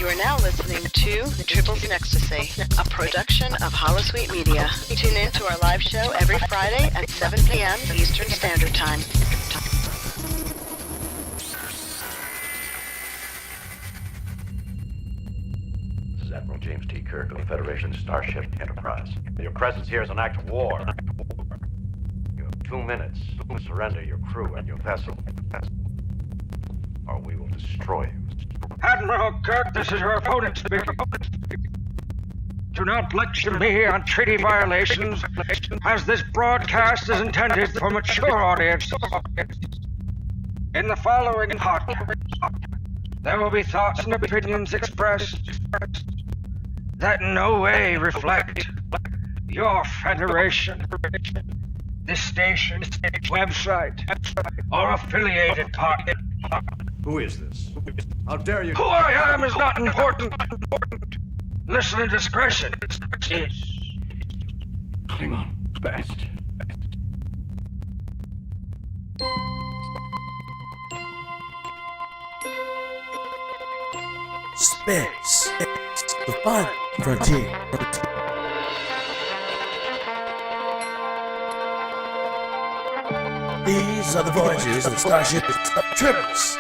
You are now listening to Tribbles and Ecstasy, a production of Holosuite Media. Tune in to our live show every Friday at 7 p.m. Eastern Standard Time. This is Admiral James T. Kirk of the Federation Starship Enterprise. Your presence here is an act of war. You have 2 minutes to surrender your crew and your vessel, or we will destroy you. Admiral Kirk, this is your opponent speaking. Do not lecture me on treaty violations, as this broadcast is intended for mature audiences. In the following podcast, there will be thoughts and opinions expressed that in no way reflect your federation, this station, website, or affiliated party. Who is this? How dare you? Who I am is not important. Listener discretion is. Klingon best. Space, the final frontier. These are the voyages of the Starship Tribbles.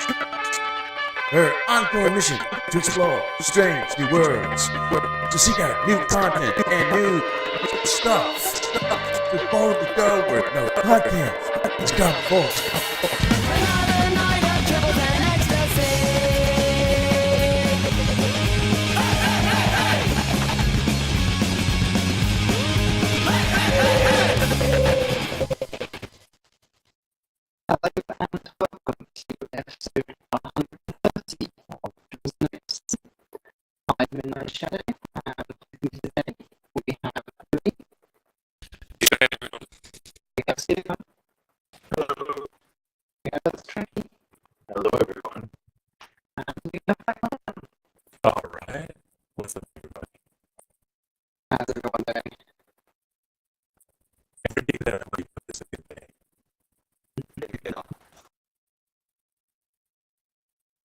Her ongoing mission to explore strange new worlds, to seek out new content and new stuff. To follow the girl where no podcast has come forth. Another night of Tribbles and Ecstasy. Hello and welcome to episode 130 of Tribbles and Ecstasy. I'm Midnight Shadow, and with me today we have Louis. We have Stephen. Hello. We have Tricky. Hello, everyone. And we have Batman. All right. What's up, everybody? How's everyone doing? Every day that I wake up is a good day.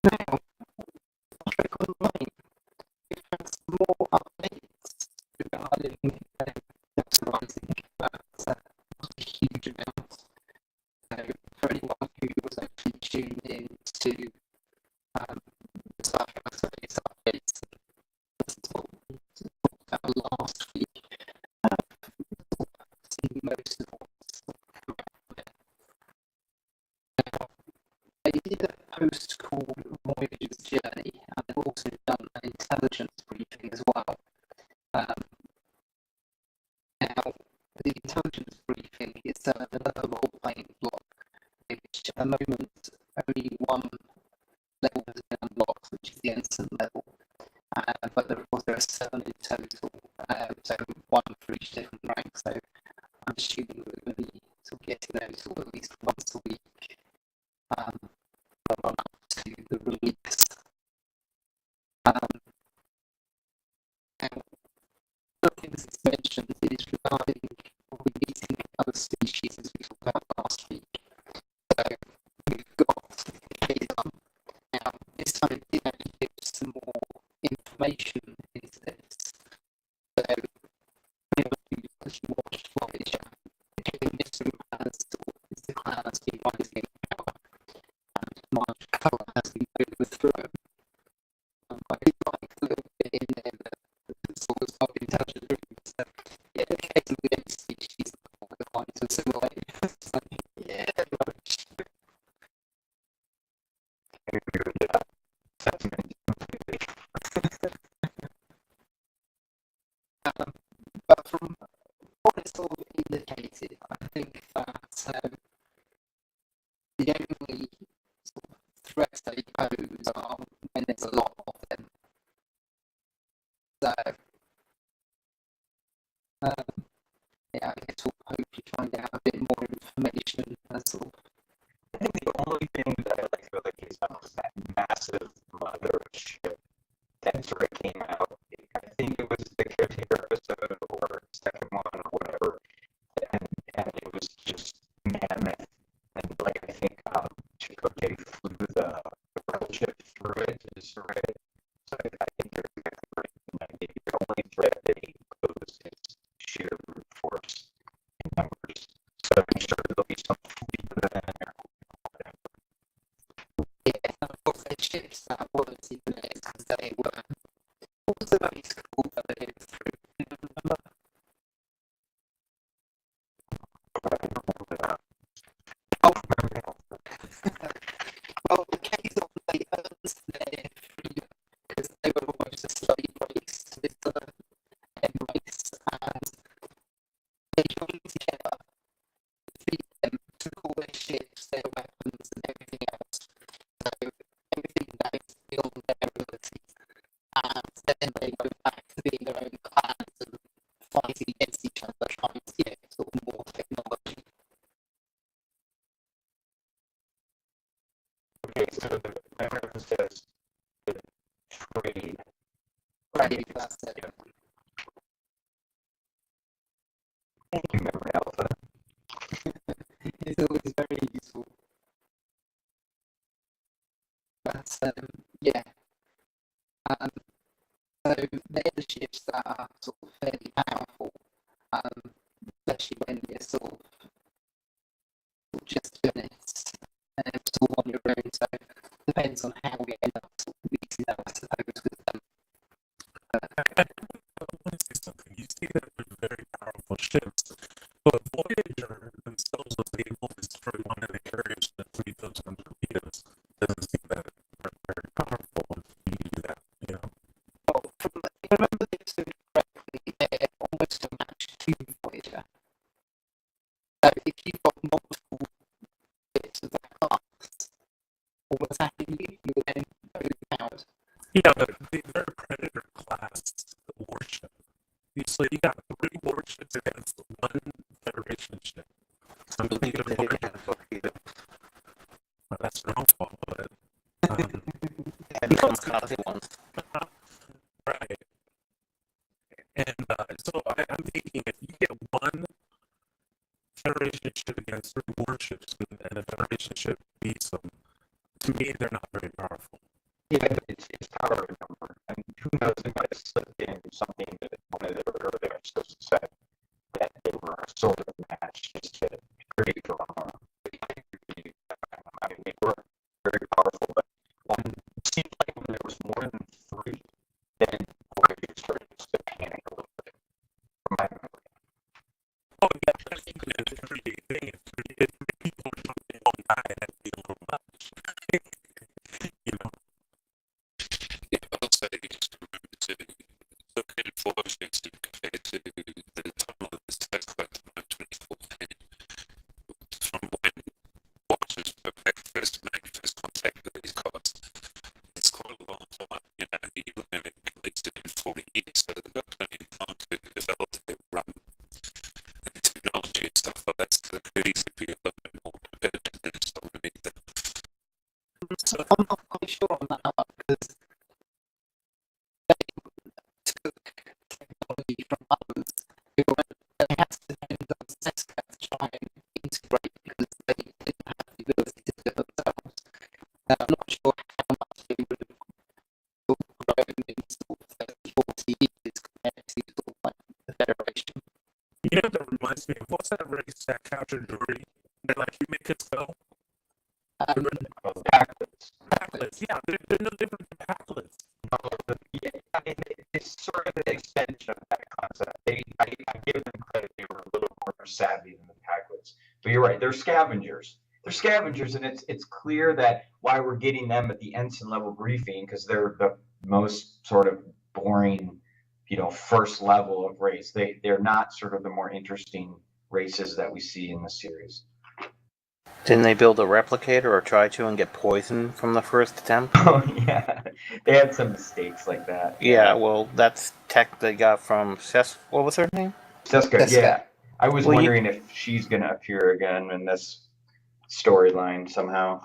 Now, Patrick Online, we've had some more updates regarding Delta Rising, but not a huge amount. So, for anyone who was actually tuned in to the Starship Surveys updates and talked about last week, seen most of what's come out there. Now, they did a post called Voyager's Journey, and they've also done an intelligence briefing as well. Now, the intelligence briefing is another role-playing block, which at the moment only one level has been unlocked, which is the ensign level. But of course there are 7 in total, so 1 for each different rank. So I'm assuming we're going to be sort of getting those sort of at least once a week. Run up to the release. And one of the things it's mentioned is regarding meeting other species, as we talked about last week. So we've got Kazan. Now, this time it did actually give some more information into this. So, anyone who's watched Voyager, Mission has is the clan that's been rising in power, and Marge Colour has been overthrown. I did like a little bit in there that sort of stuff intelligent reviews that, yeah, occasionally any species are defined to assimilate. So, yeah, very much. I agree with that sentiment. But from what it's sort of indicated, I think that the only sort of threats they pose are when there's a lot of them. So, yeah, I guess we'll hopefully find out a bit more information as sort of. I think the only thing that I liked about the case was that massive mothership that sort of came out. I think it was the caretaker episode or second one or whatever, and it was just mammoth. And like I think Chicote flew the rebel ship through it to destroy it. So I think ships that weren't even there because they were also very cool that they did through. Remember? Oh, well, the case of they earned their freedom because they were almost a slave race to this other race, and they joined together, defeat them, took all their ships, their weapons, and everything else. So everything that is beyond their ability, and then they go back to being their own clans and fighting against each other, trying to get sort of more technology. Okay, so the memory says the trade. Right, that's it. Yeah. Thank you, Memory Alpha. It's always very useful. But yeah, so they're the ships that are sort of fairly powerful, especially when you're sort of just finished and sort of on your own. So depends on how we end up sort of meeting them, I suppose, with them. I want to say something. You say that they're very powerful ships, but Voyager themselves was able to destroy one of the carriers with 3,000 torpedoes. Doesn't seem that they're very powerful if you do that, you know? Well, if I remember the episode correctly, they're almost a match to Voyager. So if you've got multiple bits of that class, or attacking you, you're then overpowered. Yeah, but they're a Predator class warship. So you got 3 warships against 1 Federation ship. So I'm thinking of Voyager. Well, that's their own fault, but and other ones. right. And so I'm thinking if you get 1 Federation ship against 3 warships and a Federation ship beats them, to me they're not very powerful. Yeah, but it's power in number, and who knows, it might have slipped in something that one of their earlier episodes said that they were a sort of match just to create drama. I mean, they were very powerful, but it seems like when there was more than 3, then Voyager started to panic a little bit, from my memory. Oh, yeah, I think it's a pretty big thing. If 3 people or something don't die, that'd be a little much. You know? Yeah, I'll say just remember to look at Voyager compared to the time of this text like 24 from when Voyager's first made first contact with these guys. It's quite a long time, you know, you look at it at least in 40 years, so they've got plenty of time to develop their and technology and stuff like that, so they could easily be a little bit more competitive than it's underneath them. So I'm not quite sure on that one, because they took technology from others who they had to then go to Seska to try and integrate because they didn't have the ability to do it themselves. I'm not sure how much they would have sort of grown in sort of 30, 40 years compared to sort of like the Federation. You know, that reminds me of what's that race that captured Dory? They're like, you make us go. Packlets, yeah, they're no different than Packlets. Yeah, I mean, it's sort of an extension of that concept. I give them credit; they were a little more savvy than the Packlets. But you're right; they're scavengers. They're scavengers, and it's clear that why we're getting them at the ensign level briefing, because they're the most sort of boring, you know, first level of race. They're not sort of the more interesting races that we see in the series. Didn't they build a replicator or try to and get poisoned from the first attempt? Oh yeah, they had some mistakes like that. Yeah, well, that's tech they got from what was her name? Seska, yeah. I was Well, wondering if she's going to appear again in this storyline somehow.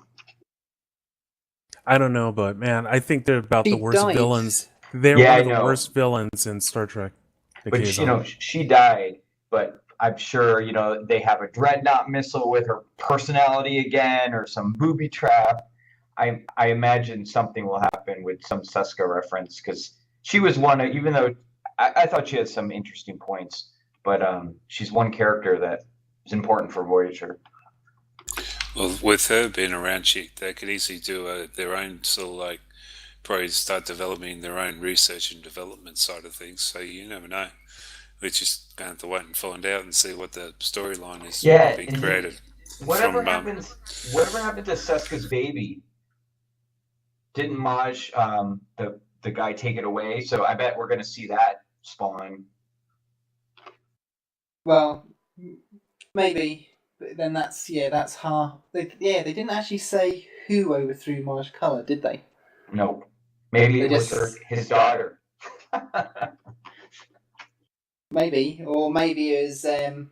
I don't know, but man, I think they're about the worst died. villains. They're Yeah, one I of the know. worst villains in Star Trek. But you know, she died, but I'm sure, you know, they have a dreadnought missile with her personality again, or some booby trap. I imagine something will happen with some Seska reference, because she was one of, even though I thought she had some interesting points, but she's one character that is important for Voyager. Well, with her being around, they could easily do their own sort of like probably start developing their own research and development side of things. So you never know. We're just going to have to wait and find out and see what the storyline is Yeah, being and created whatever from. happens, whatever happened to Seska's baby? Didn't Maj, the guy, take it away? So I bet we're going to see that spawn. Well, maybe, but then that's half. They didn't actually say who overthrew Maj Colour, did they? No, maybe They it was just his daughter. maybe, or maybe it was the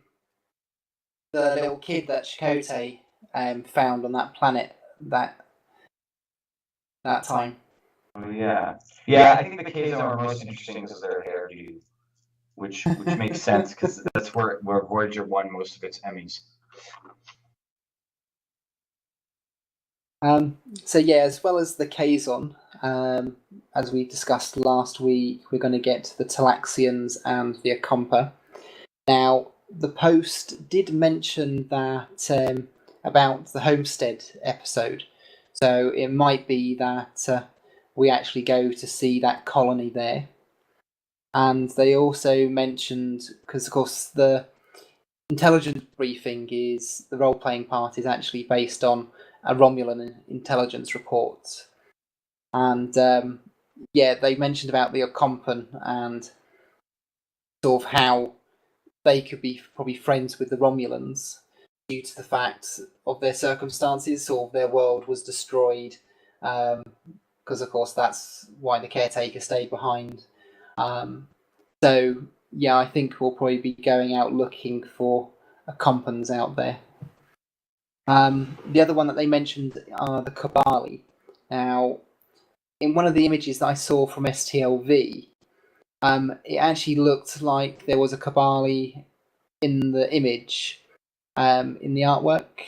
little kid that Chakotay found on that planet that time. Oh yeah, yeah. I think the K's are most interesting because of their hairdo, which makes sense because that's where Voyager won most of its Emmys. So yeah, as well as the Kazon, as we discussed last week, we're going to get the Talaxians and the Akompa. Now, the Post did mention that about the Homestead episode, so it might be that we actually go to see that colony there. And they also mentioned, because of course the intelligence briefing is, the role-playing part is actually based on a Romulan intelligence report. And they mentioned about the Ocompan and sort of how they could be probably friends with the Romulans due to the fact of their circumstances, sort of their world was destroyed, because of course that's why the caretaker stayed behind. So yeah, I think we'll probably be going out looking for Acompans out there. The other one that they mentioned are the Kabali. Now, in one of the images that I saw from STLV, it actually looked like there was a Kabali in the image, in the artwork,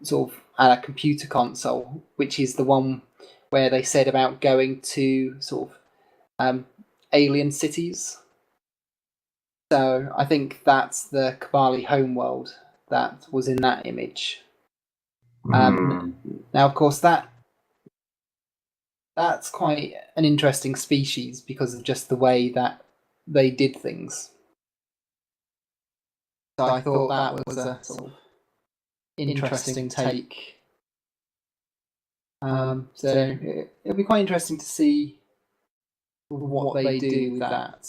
sort of at a computer console, which is the one where they said about going to sort of alien cities. So I think that's the Kabali homeworld that was in that image. Now, of course, that's quite an interesting species because of just the way that they did things. So I thought that was a sort of interesting take. So it'll be quite interesting to see what they do with that.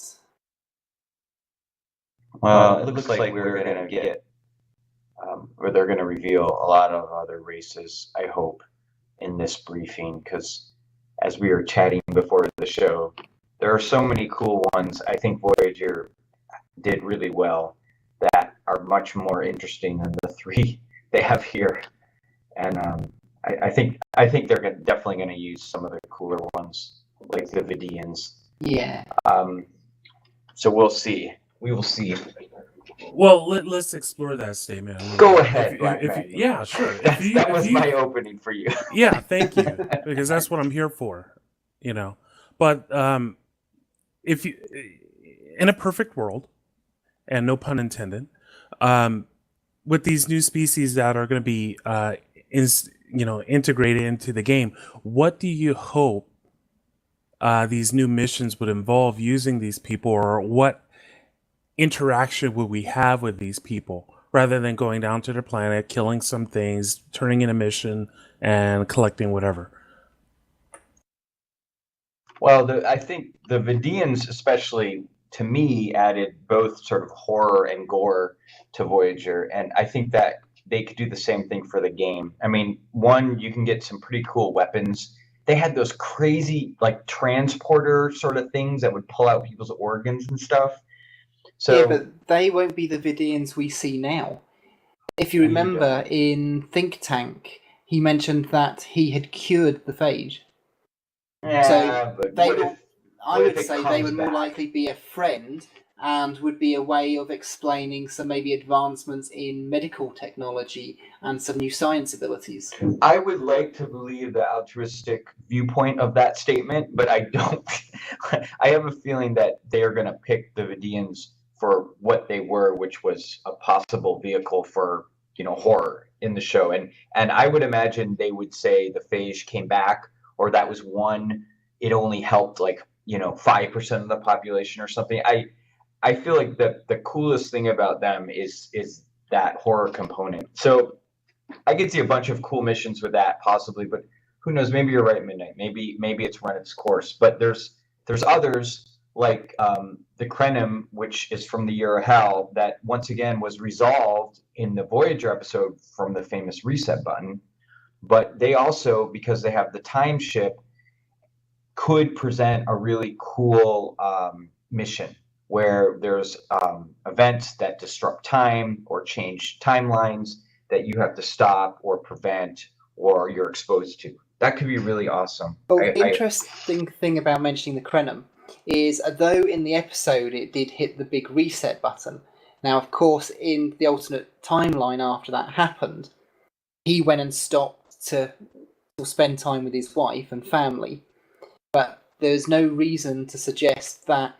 Well, it looks like we're going to get, or they're going to reveal a lot of other races, I hope, in this briefing, because as we were chatting before the show, there are so many cool ones. I think Voyager did really well that are much more interesting than the three they have here. And I think they're definitely going to use some of the cooler ones, like the Vidians. Yeah. So we'll see. We will see. Well, let's explore that statement. Go ahead, Black Magnet. Yeah, sure. That was my opening for you. Yeah, thank you, because that's what I'm here for. But if you, in a perfect world, and no pun intended, with these new species that are going to be integrated into the game, what do you hope these new missions would involve using these people, or what interaction would we have with these people rather than going down to their planet, killing some things, turning in a mission, and collecting whatever? Well, I think the Vidians, especially to me, added both sort of horror and gore to Voyager, and I think that they could do the same thing for the game. I mean, one, you can get some pretty cool weapons. They had those crazy like transporter sort of things that would pull out people's organs and stuff. So, yeah, but they won't be the Vidians we see now. If you remember in Think Tank, he mentioned that he had cured the phage. Yeah, so I would say they would more likely be a friend and would be a way of explaining some maybe advancements in medical technology and some new science abilities. I would like to believe the altruistic viewpoint of that statement, but I don't. I have a feeling that they are going to pick the Vidians for what they were, which was a possible vehicle for horror in the show. And I would imagine they would say the phage came back, or that was one, it only helped 5% of the population or something. I feel like the coolest thing about them is that horror component. So I could see a bunch of cool missions with that possibly, but who knows? Maybe you're right, Midnight. Maybe it's run its course. But there's others like the Krenim, which is from the Year of Hell, that once again was resolved in the Voyager episode from the famous reset button. But they also, because they have the time ship, could present a really cool mission where there's events that disrupt time or change timelines that you have to stop or prevent or you're exposed to. That could be really awesome. Well, the interesting thing about mentioning the Krenim is, though in the episode it did hit the big reset button, now of course in the alternate timeline after that happened, he went and stopped to spend time with his wife and family, but there's no reason to suggest that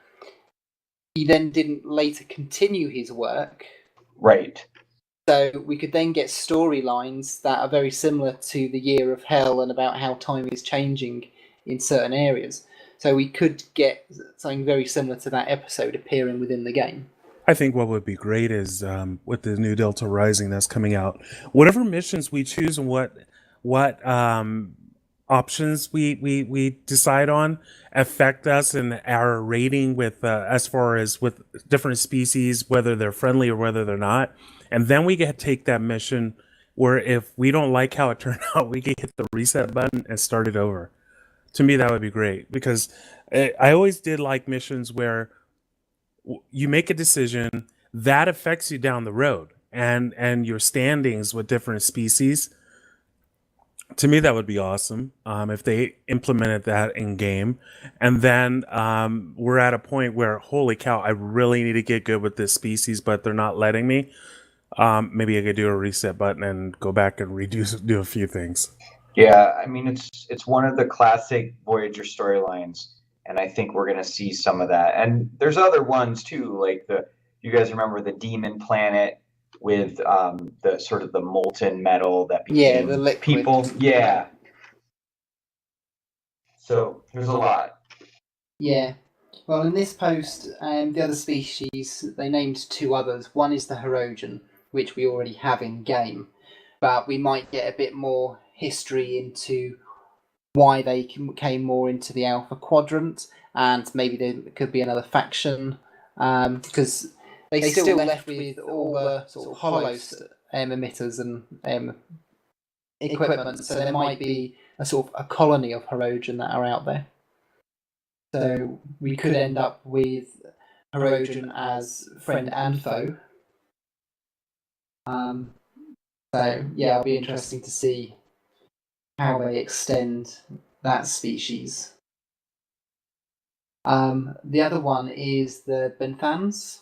he then didn't later continue his work. Right. So we could then get storylines that are very similar to the Year of Hell and about how time is changing in certain areas. So we could get something very similar to that episode appearing within the game. I think what would be great is with the new Delta Rising that's coming out, whatever missions we choose and what options we decide on affect us and our rating with as far as with different species, whether they're friendly or whether they're not. And then we get to take that mission where if we don't like how it turned out, we can hit the reset button and start it over. To me, that would be great, because I always did like missions where you make a decision that affects you down the road and your standings with different species. To me, that would be awesome if they implemented that in game. And then we're at a point where, holy cow, I really need to get good with this species, but they're not letting me. Maybe I could do a reset button and go back and do a few things. Yeah, I mean, it's one of the classic Voyager storylines, and I think we're going to see some of that. And there's other ones too, like you guys remember the Demon Planet with the sort of the molten metal that became the liquid people. Yeah. So there's a lot. Yeah. Well, in this post, the other species, they named two others. One is the Hirogen, which we already have in game, but we might get a bit more history into why they came more into the Alpha Quadrant, and maybe there could be another faction, because they still left with all the sort of hollow emitters and equipment, so there might be a sort of a colony of Hirogen that are out there. So we could end up with Hirogen as friend and foe. So yeah, it'll be interesting to see how they extend that species. The other one is the Benthans.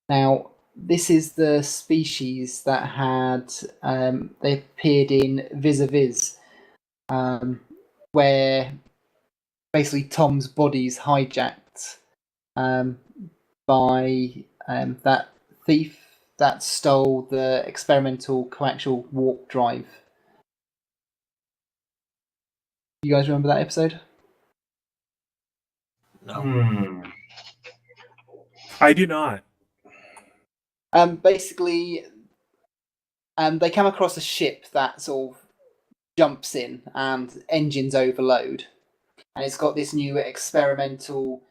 Now, this is the species that had they appeared in Vis-a-Vis, where basically Tom's body's hijacked by that thief that stole the experimental coaxial warp drive. You guys remember that episode? No. I do not. Basically, they come across a ship that sort of jumps in and engines overload. And it's got this new experimental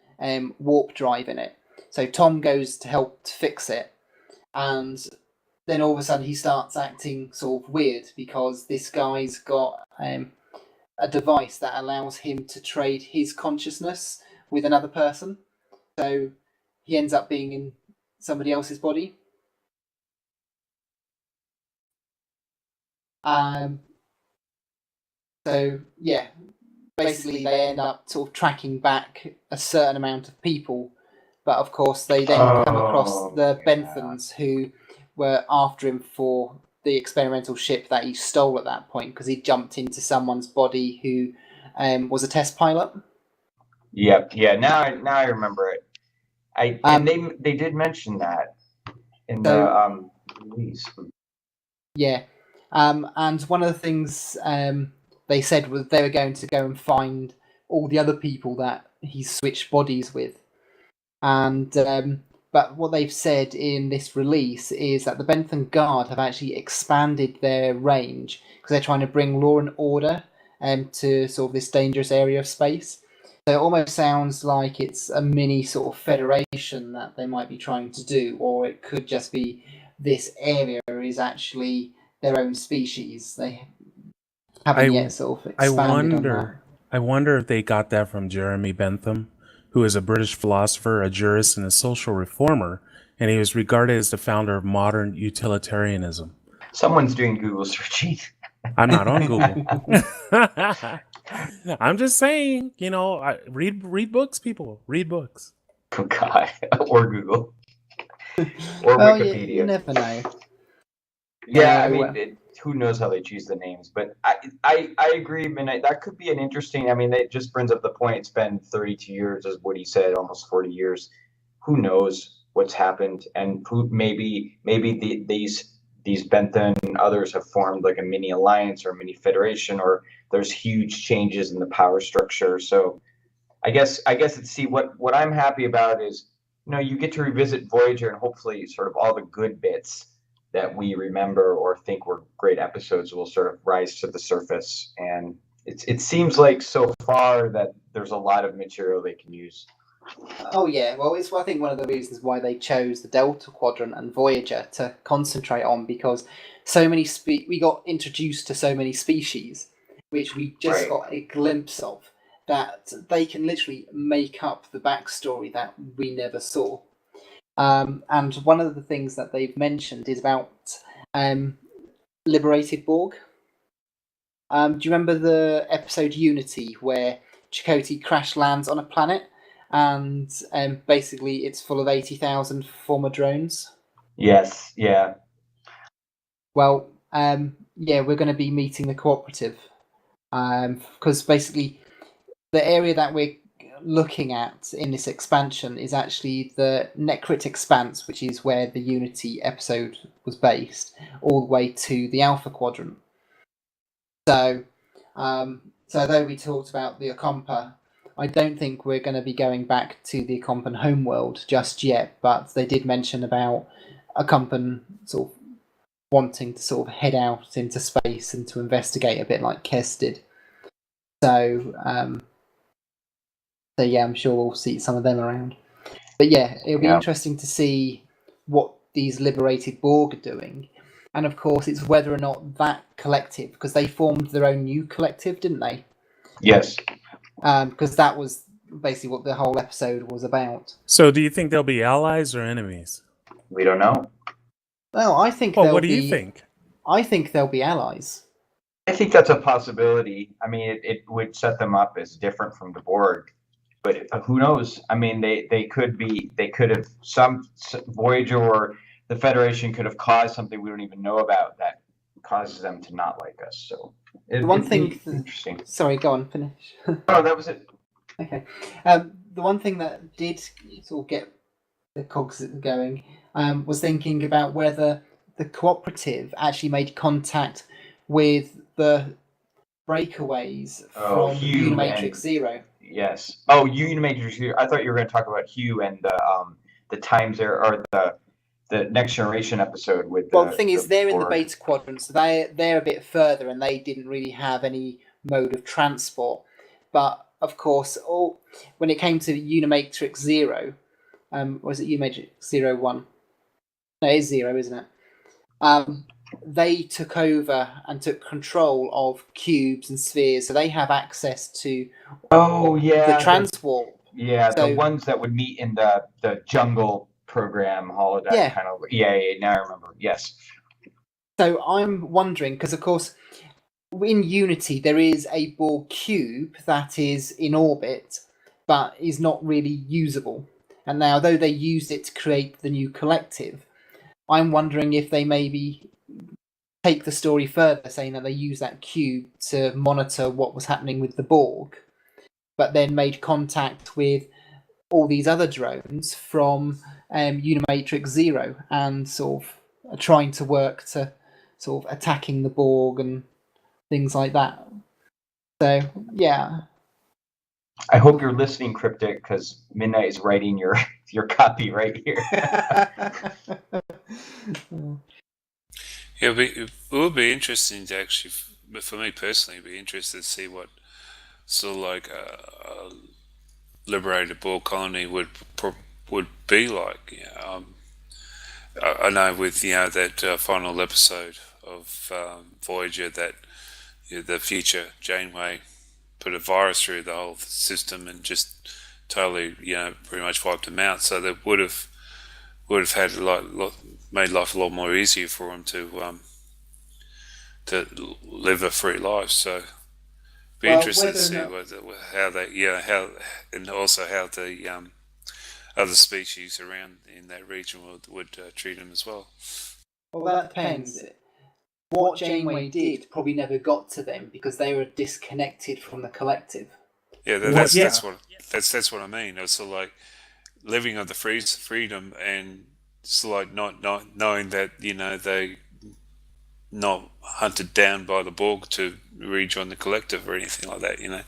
warp drive in it. So Tom goes to help to fix it. And then all of a sudden he starts acting sort of weird because this guy's got a device that allows him to trade his consciousness with another person. So he ends up being in somebody else's body. So yeah, basically they end up sort of tracking back a certain amount of people, but of course they then come across the Benthans who were after him for the experimental ship that he stole at that point because he jumped into someone's body who was a test pilot. Yep. Yeah. Now I remember it. And they did mention that in the release. Yeah. And one of the things they said was they were going to go and find all the other people that he switched bodies with. And but what they've said in this release is that the Bentham Guard have actually expanded their range because they're trying to bring law and order to sort of this dangerous area of space. So it almost sounds like it's a mini sort of federation that they might be trying to do, or it could just be this area is actually their own species. They haven't yet sort of expanded on that. I wonder if they got that from Jeremy Bentham, who is a British philosopher, a jurist, and a social reformer, and he was regarded as the founder of modern utilitarianism. Someone's doing Google searching. I'm not on Google. I'm just saying, read books, people. Read books. Oh, God. Or Google. Or Well, Wikipedia. you never know. Yeah, I mean, who knows how they choose the names, but I agree, Midnight. That could be an interesting. I mean, that just brings up the point. It's been 32 years, as Woody said, almost 40 years. Who knows what's happened, and who maybe these Bentham and others have formed like a mini alliance or a mini federation, or there's huge changes in the power structure. So I guess it's what I'm happy about is you get to revisit Voyager and hopefully sort of all the good bits that we remember or think were great episodes will sort of rise to the surface. And it seems like so far that there's a lot of material they can use. Oh yeah, well it's I think one of the reasons why they chose the Delta Quadrant and Voyager to concentrate on, because so many we got introduced to so many species which we just got a glimpse of, that they can literally make up the backstory that we never saw. And one of the things that they've mentioned is about liberated Borg. Do you remember the episode Unity where Chakotay crash lands on a planet and basically it's full of 80,000 former drones? Yes, yeah. Well, yeah, we're going to be meeting the cooperative because basically the area that we're looking at in this expansion is actually the Necrit Expanse, which is where the Unity episode was based, all the way to the Alpha Quadrant. So, though we talked about the Okompa, I don't think we're going to be going back to the Okompan homeworld just yet, but they did mention about Okompan sort of wanting to sort of head out into space and to investigate a bit like Kes did. So yeah, I'm sure we'll see some of them around. But yeah, it'll be interesting to see what these liberated Borg are doing. And of course, it's whether or not that collective, because they formed their own new collective, didn't they? Yes. Because that was basically what the whole episode was about. So do you think they'll be allies or enemies? We don't know. Well, I think Well, what do you think? I think they'll be allies. I think that's a possibility. I mean, it would set them up as different from the Borg. But who knows? I mean, they could have some Voyager or the Federation could have caused something we don't even know about that causes them to not like us. So interesting. Sorry, go on, finish. Oh, that was it. Okay. The one thing that did sort of get the cogs going was thinking about whether the cooperative actually made contact with the breakaways from Unimatrix Zero. Yes. Oh, Unimatrix Zero. I thought you were going to talk about Hugh and the times there, or the Next Generation episode with. Well, the thing is, they're in the Beta Quadrant, so they're a bit further, and they didn't really have any mode of transport. But of course, when it came to Unimatrix Zero, or was it Unimatrix 01? No, it is 0, isn't it? They took over and took control of cubes and spheres, so they have access to the transwarp. The ones that would meet in the jungle program holodeck kind of. Yeah, now I remember. Yes. So I'm wondering, because of course in Unity there is a Borg cube that is in orbit but is not really usable. And now, though they used it to create the new collective, I'm wondering if they maybe take the story further, saying that they used that cube to monitor what was happening with the Borg, but then made contact with all these other drones from Unimatrix Zero and sort of trying to work to sort of attacking the Borg and things like that. So yeah. I hope you're listening, Cryptic, because Midnight is writing your copy right here. Yeah, it would be interesting to actually, but for me personally, it'd be interested to see what sort of like a liberated Borg colony would be like. I know with that final episode of Voyager that the future Janeway put a virus through the whole system and just totally pretty much wiped them out. So that would have had made life a lot more easier for them to live a free life. So be interested to see how and also how the other species around in that region would treat them as well. Well, that depends. What Janeway did probably never got to them because they were disconnected from the collective. Yeah, that's what I mean. It's sort of like living on the freedom and sort of like not knowing that they not hunted down by the Borg to rejoin the collective or anything like that. Okay,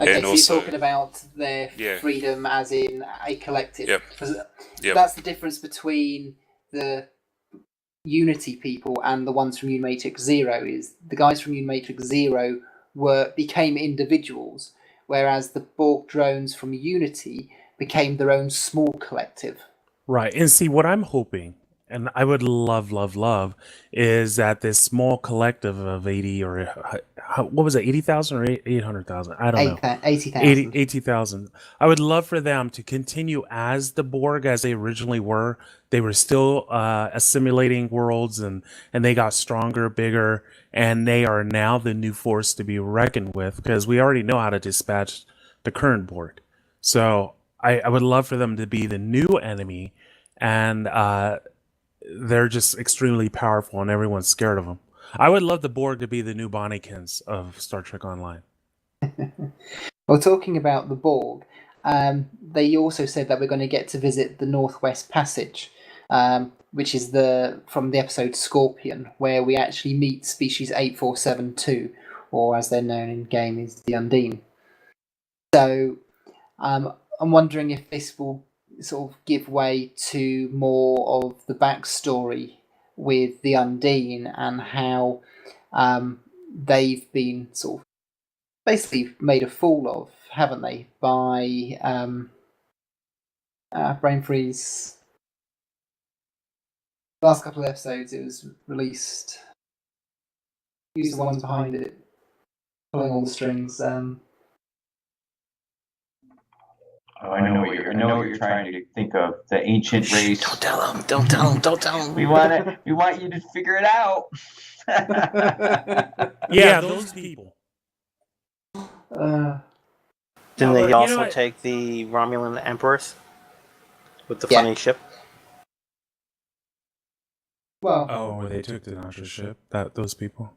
and so also, you're talking about their freedom as in a collective. Yep. That's the difference between the Unity people and the ones from Unimatrix Zero. Is the guys from Unimatrix Zero became individuals, whereas the Borg drones from Unity became their own small collective. Right. And see, what I'm hoping, and I would love, is that this small collective of 80 or what was it, 80,000 or 800,000? I don't know. 80,000. 80,000. I would love for them to continue as the Borg as they originally were. They were still assimilating worlds and they got stronger, bigger, and they are now the new force to be reckoned with because we already know how to dispatch the current Borg. So I would love for them to be the new enemy, and they're just extremely powerful and everyone's scared of them. I would love the Borg to be the new Bonnikins of Star Trek Online. Well, talking about the Borg, they also said that we're going to get to visit the Northwest Passage, which is from the episode Scorpion, where we actually meet species 8472, or as they're known in game is the Undine. So I'm wondering if this will sort of give way to more of the backstory with the Undine and how they've been sort of basically made a fool of, haven't they, by Brain Freeze. Last couple of episodes it was released. Who's the ones behind it? Pulling all the strings. I know what you're trying to think of. The ancient race. Don't tell him. We want you to figure it out. Yeah, those people. Didn't they also take the Romulan Empress with the funny ship? Well, they took the Nacho ship. Those people.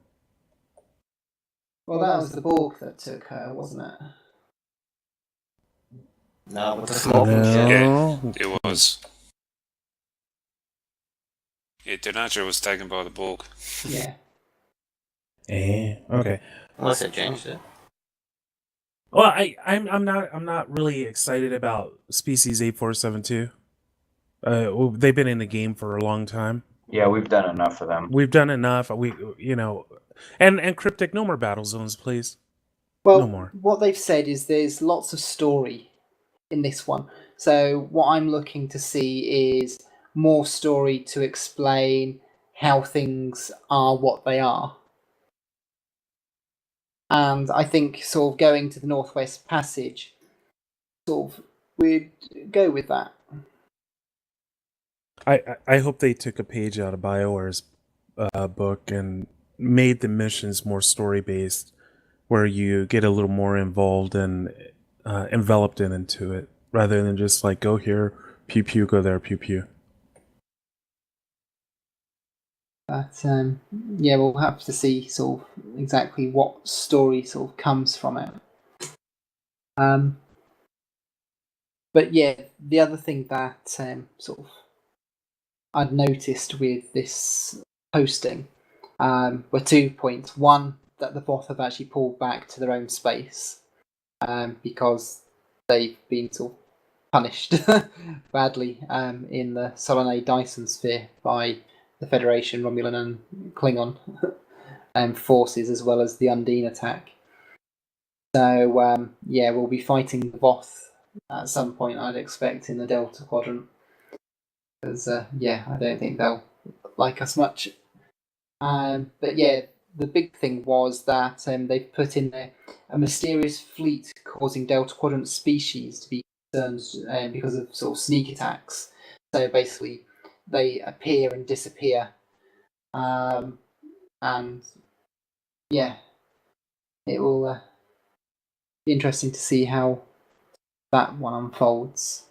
Well, that was the Borg that took her, wasn't it? No, with the smoking ship. Yeah, it was. Yeah, Denature was taken by the Borg. Yeah. Okay. Unless it changed it. Well, I'm not really excited about Species 8472. They've been in the game for a long time. Yeah, we've done enough for them. We've done enough. And Cryptic, no more battle zones, please. Well, no more. What they've said is there's lots of story in this one. So what I'm looking to see is more story to explain how things are what they are. And I think sort of going to the Northwest Passage, sort of, we'd go with that. I hope they took a page out of BioWare's book and made the missions more story-based, where you get a little more involved and enveloped into it, rather than just like, go here, pew pew, go there, pew pew. But yeah, we'll have to see sort of exactly what story sort of comes from it. But yeah, the other thing that sort of I'd noticed with this posting were 2 points. One, that the Voth have actually pulled back to their own space because they've been sort of punished badly in the Solanae Dyson sphere by the Federation, Romulan and Klingon forces, as well as the Undine attack. So we'll be fighting the Voth at some point, I'd expect, in the Delta Quadrant. Because I don't think they'll like us much. But yeah, the big thing was that they've put in there a mysterious fleet causing Delta Quadrant species to be concerned because of sort of sneak attacks. So basically, they appear and disappear. And yeah, it will be interesting to see how that one unfolds.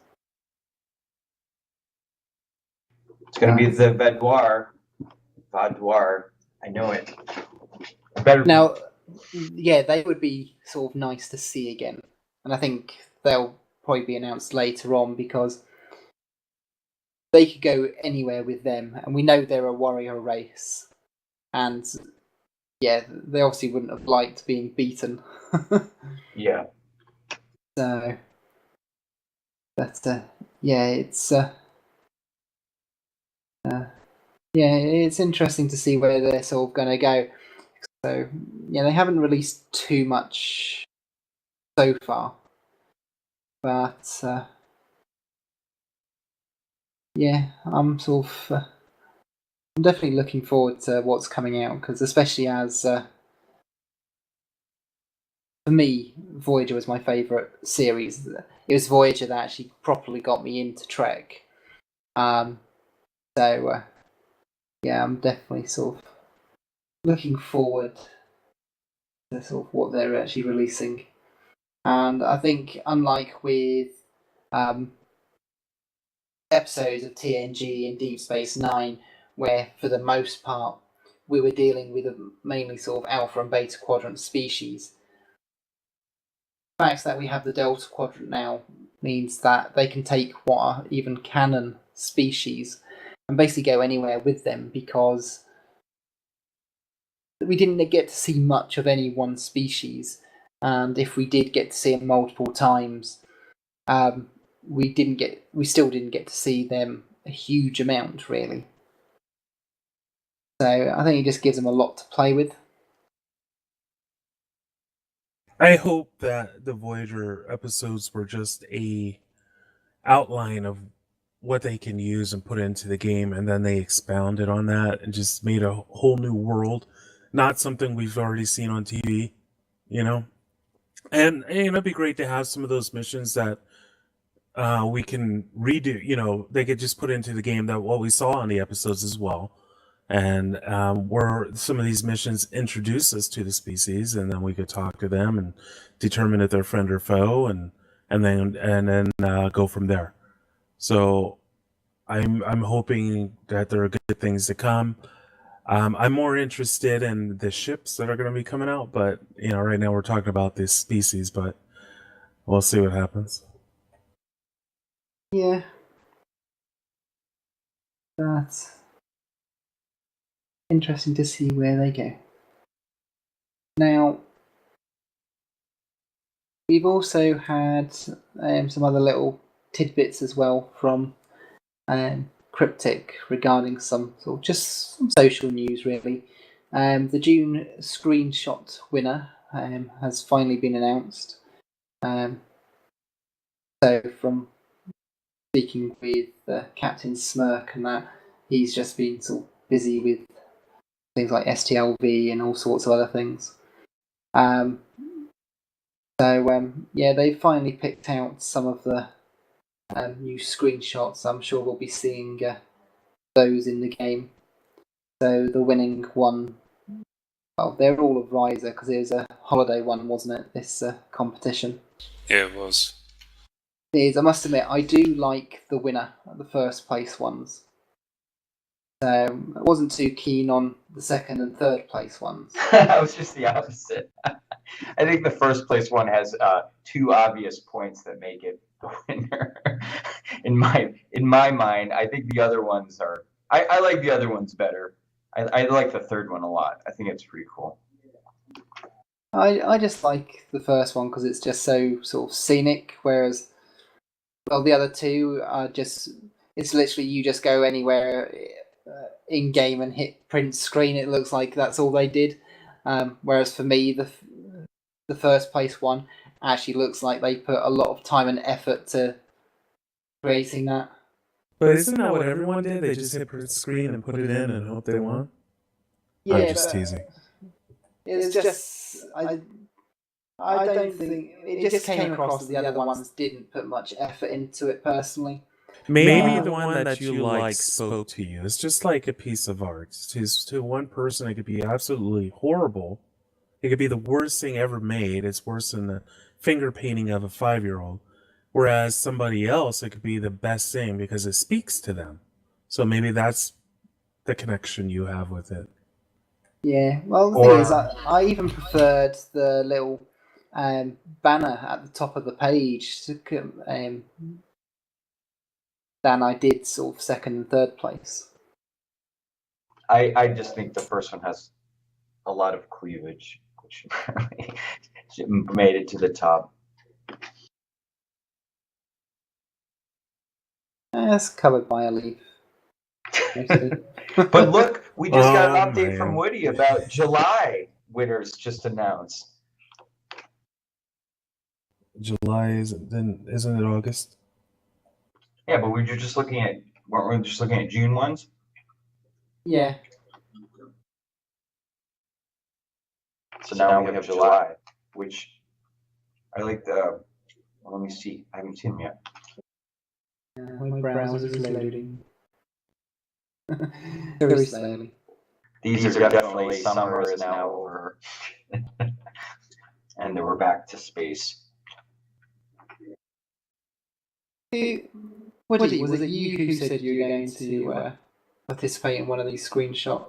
It's going to be the Vadoir. I know it. Better now. Yeah, they would be sort of nice to see again, and I think they'll probably be announced later on because they could go anywhere with them, and we know they're a warrior race, and yeah, they obviously wouldn't have liked being beaten. Yeah. So, but it's it's interesting to see where they're sort of going to go. So, yeah, they haven't released too much so far, but I'm sort of I'm definitely looking forward to what's coming out, because especially as for me, Voyager was my favourite series. It was Voyager that actually properly got me into Trek. I'm definitely sort of looking forward to sort of what they're actually releasing. And I think, unlike with episodes of TNG and Deep Space Nine, where for the most part we were dealing with mainly sort of Alpha and Beta Quadrant species, the fact that we have the Delta Quadrant now means that they can take what are even canon species and basically go anywhere with them, because we didn't get to see much of any one species, and if we did get to see them multiple times, we still didn't get to see them a huge amount, really. So I think it just gives them a lot to play with. I hope that the Voyager episodes were just a outline of what they can use and put into the game, and then they expounded on that and just made a whole new world, not something we've already seen on TV, you know? And it'd be great to have some of those missions that we can redo, they could just put into the game that what we saw on the episodes as well. And where some of these missions introduce us to the species, and then we could talk to them and determine if they're friend or foe, and then go from there. So I'm hoping that there are good things to come. I'm more interested in the ships that are going to be coming out, but right now we're talking about this species, but we'll see what happens. Yeah, that's interesting to see where they go. Now, we've also had some other little tidbits as well from Cryptic regarding some sort of just some social news, really. The June screenshot winner has finally been announced. So from speaking with Captain Smirk and that, he's just been sort of busy with things like STLV and all sorts of other things. They finally picked out some of the new screenshots. I'm sure we'll be seeing those in the game. So the winning one, well, they're all of Riser, because it was a holiday one, wasn't it, this competition? Yeah, it was. It is, I must admit, I do like the winner, the first place ones. I wasn't too keen on the second and third place ones. I was just the opposite. I think the first place one has two obvious points that make it the winner. in my mind, I think the other ones are. I like the other ones better. I like the third one a lot. I think it's pretty cool. I just like the first one because it's just so sort of scenic, whereas the other two are just it's literally you just go anywhere in game and hit print screen. It looks like that's all they did. Whereas for me, the first place one actually looks like they put a lot of time and effort to creating that. But isn't that what everyone did? They just hit print screen and put it in and hope they won? Yeah, I'm just teasing. It's just I don't think it just came across that the other ones didn't put much effort into it personally. Maybe the one that you like spoke to you. It's just like a piece of art. To one person, it could be absolutely horrible. It could be the worst thing ever made. It's worse than the finger painting of a 5-year-old. Whereas somebody else, it could be the best thing because it speaks to them. So maybe that's the connection you have with it. Yeah, well, the thing is, I even preferred the little banner at the top of the page than I did sort of second and third place. I just think the first one has a lot of cleavage, which made it to the top. It's covered by a leaf. But look, we just got an update from Woody about July winners just announced. July isn't it August? Yeah, but weren't we just looking at June ones? Yeah. So now we have July, which I like the. Well, let me see. I haven't seen them yet. My browser is loading. Very slowly. These are definitely summer is now over, and then we're back to space. Woody, was it you who said you were going to participate in one of these screenshots?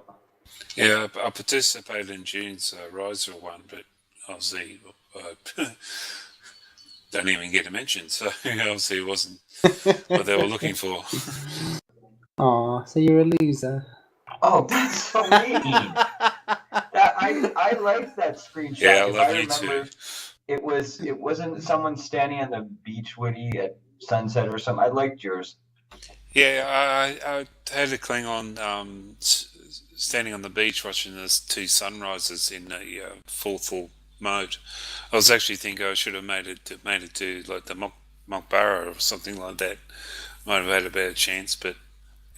Yeah, I participated in June's Riser one, but obviously don't even get a mention, so obviously it wasn't what they were looking for. Aw, so you're a loser. Oh, that's so mean. I liked that screenshot. Yeah, I love you too. It wasn't someone standing on the beach, Woody, at sunset or something. I liked yours. Yeah, I had a Klingon standing on the beach watching the two sunrises in a full mode. I was actually thinking I should have made it to like the Mokbara or something like that. Might have had a better chance, but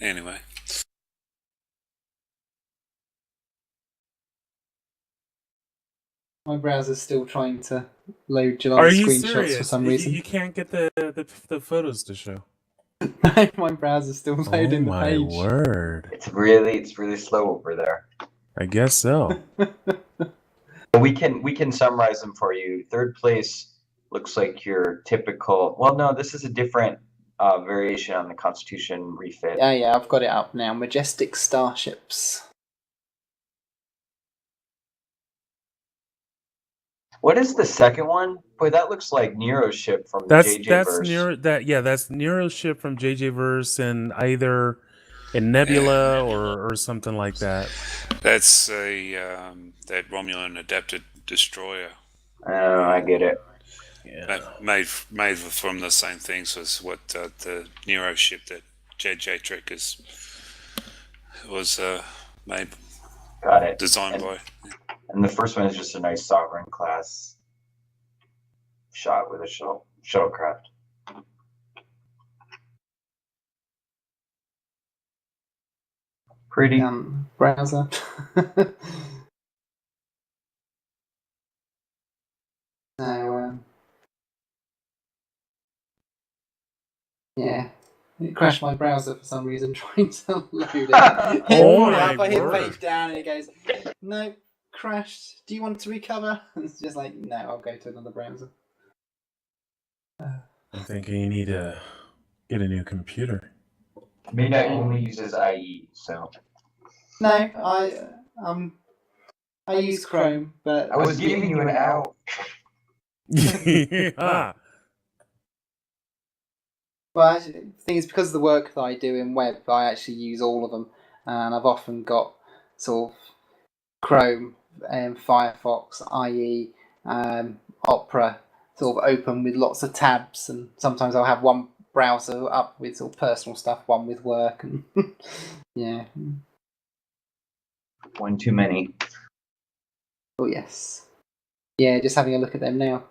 anyway. My browser's still trying to load July screenshots serious? for some reason. You can't get the photos to show. My browser's still loading the page. Oh my word! It's really slow over there. I guess so. We can summarize them for you. Third place looks like your typical. Well, no, this is a different variation on the Constitution refit. Yeah, I've got it up now. Majestic starships. What is the second one? Boy, that looks like Nero's ship from JJ Verse. That's Nero's ship from JJ Verse and either in Nebula or something like that. That's that Romulan adapted destroyer. Oh, I get it. Yeah. Made from the same things as what the Nero ship that JJ Trek was made. Got it. Designed by. And the first one is just a nice Sovereign class shot with a shuttlecraft. Pretty. Browser. So, yeah. It crashed my browser for some reason trying to load it. I hit page down and it goes, no, crashed. Do you want to recover? And it's just like, no, I'll go to another browser. I'm thinking you need to get a new computer. Midnight only uses IE, so. No, I use Chrome, but I was giving you an out. Well, the thing is, because of the work that I do in web, I actually use all of them, and I've often got sort of Chrome, Firefox, IE, Opera, sort of open with lots of tabs, and sometimes I'll have one browser up with sort of personal stuff, one with work, and yeah. One too many. Oh yes. Yeah, just having a look at them now.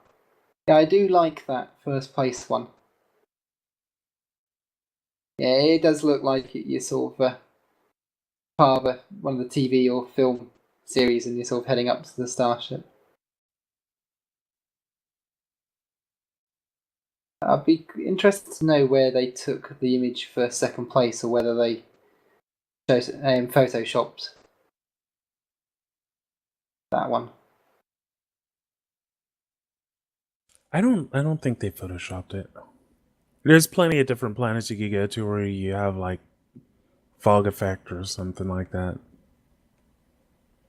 Yeah, I do like that first place one. Yeah, it does look like you're sort of part of one of the TV or film series, and you're sort of heading up to the starship. I'd be interested to know where they took the image for second place, or whether they photoshopped that one. I don't think they photoshopped it. There's plenty of different planets you could go to where you have like fog effect or something like that,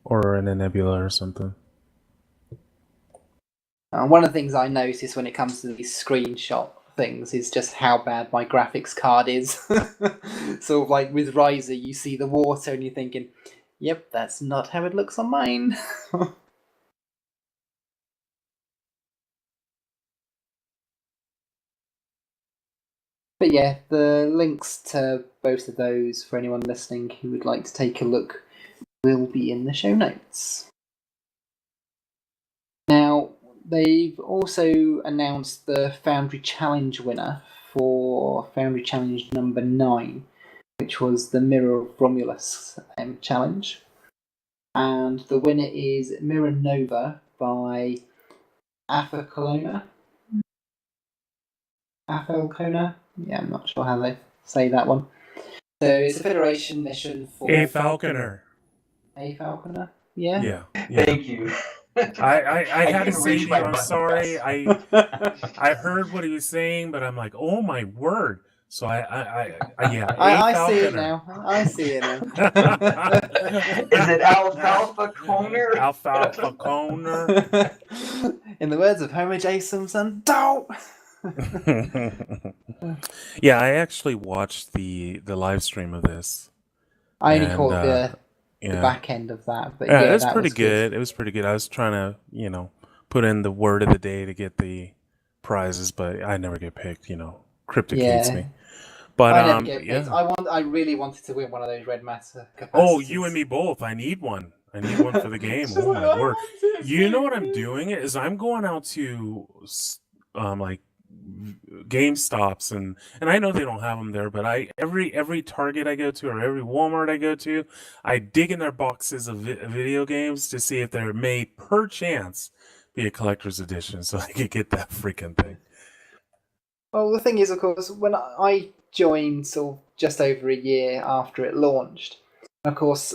or in a nebula or something. One of the things I notice when it comes to these screenshot things is just how bad my graphics card is. Sort of like with Riser, you see the water and you're thinking, yep, that's not how it looks on mine. But yeah, the links to both of those for anyone listening who would like to take a look will be in the show notes. Now, they've also announced the Foundry Challenge winner for Foundry Challenge number 9, which was the Mirror of Romulus challenge. And the winner is Mirror Nova by Afalcona. Yeah, I'm not sure how they say that one. So it's a Federation mission for A Falconer. A Falconer? Yeah? Yeah. Thank you. I had to couldn't say reach to you, my I'm button sorry. fast. I heard what he was saying, but I'm like, oh my word. So yeah, I see it now. I see it now. Is it Alfalfa Coner? Alfalfa Coner. In the words of Homer J. Simpson, don't! Yeah, I actually watched the live stream of this. I only caught the back end of that, but yeah, it was that pretty was good. It was pretty good. I was trying to, put in the word of the day to get the prizes, but I never get picked. Cryptic hates me. But I never get picked. I really wanted to win one of those red matter capacitors. Oh, you and me both. I need one. I need one for the game. Oh my word! You know what I'm doing is I'm going out to like GameStops and I know they don't have them there, but every Target I go to or every Walmart I go to, I dig in their boxes of video games to see if there may perchance be a collector's edition, so I could get that freaking thing. Well, the thing is, of course, when I joined sort of just over a year after it launched, of course,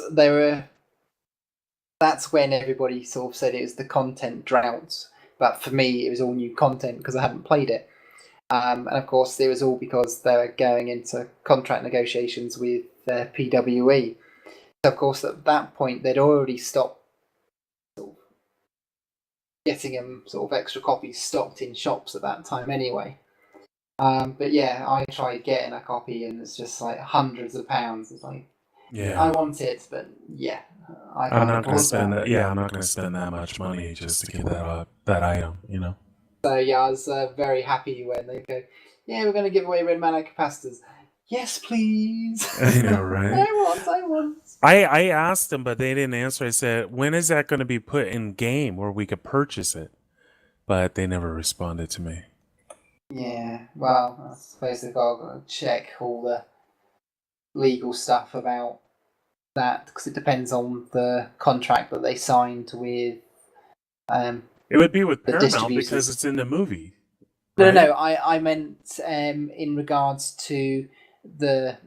that's when everybody sort of said it was the content drought. But for me, it was all new content because I hadn't played it. And of course, it was all because they were going into contract negotiations with PWE. So, of course, at that point, they'd already stopped sort of getting them sort of extra copies stocked in shops at that time anyway. But yeah, I tried getting a copy and it's just like hundreds of pounds. It's like, yeah, I want it, but yeah, I'm not going to spend that. Yeah, I'm not going to spend that much money just to get that item. So yeah, I was very happy when they go, yeah, we're going to give away red mana capacitors. Yes, please. I know, right? I want. I asked them, but they didn't answer. I said, when is that going to be put in game where we could purchase it? But they never responded to me. Yeah, well, I suppose they've got to check all the legal stuff about that because it depends on the contract that they signed with. It would be with the Paramount because it's in the movie. Right? No, I meant in regards to the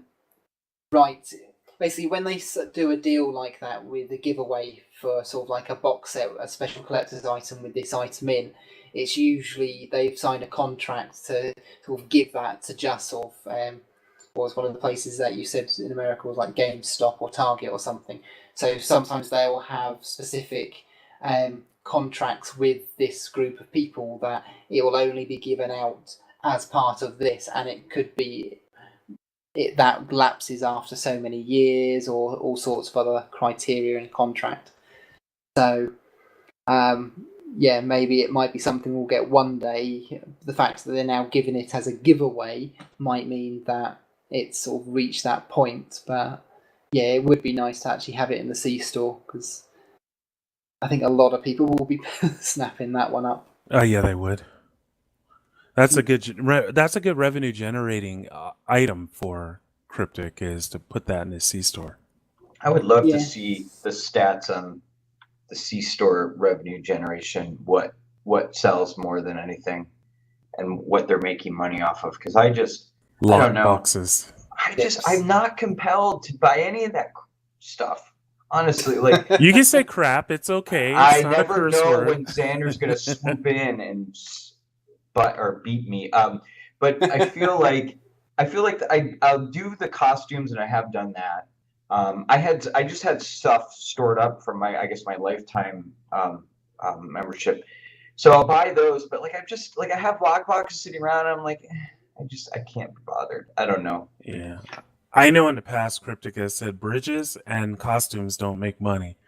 right. Basically, when they do a deal like that with a giveaway for sort of like a box set, a special collector's item with this item in, it's usually they've signed a contract to sort of give that to just sort of was one of the places that you said in America was like GameStop or Target or something. So sometimes they will have specific contracts with this group of people that it will only be given out as part of this, and it could be that lapses after so many years, or all sorts of other criteria in a contract. So, maybe it might be something we'll get one day. The fact that they're now giving it as a giveaway might mean that it's sort of reached that point. But yeah, it would be nice to actually have it in the C-store, because I think a lot of people will be snapping that one up. Oh yeah, they would. That's a good revenue generating item for Cryptic, is to put that in the C-store. I would love to see the stats on the C-store revenue generation, what sells more than anything, and what they're making money off of. Because I don't know. Boxes. I'm not compelled to buy any of that stuff. Honestly, like you can say crap. It's okay. It's I not a never curse know word. when Xander's gonna swoop in and beat me. But I feel like I'll do the costumes, and I have done that. I just had stuff stored up from my lifetime membership, so I'll buy those. But like I have lockboxes sitting around, and I'm like, I can't be bothered. I don't know. Yeah, I know in the past Cryptic has said bridges and costumes don't make money.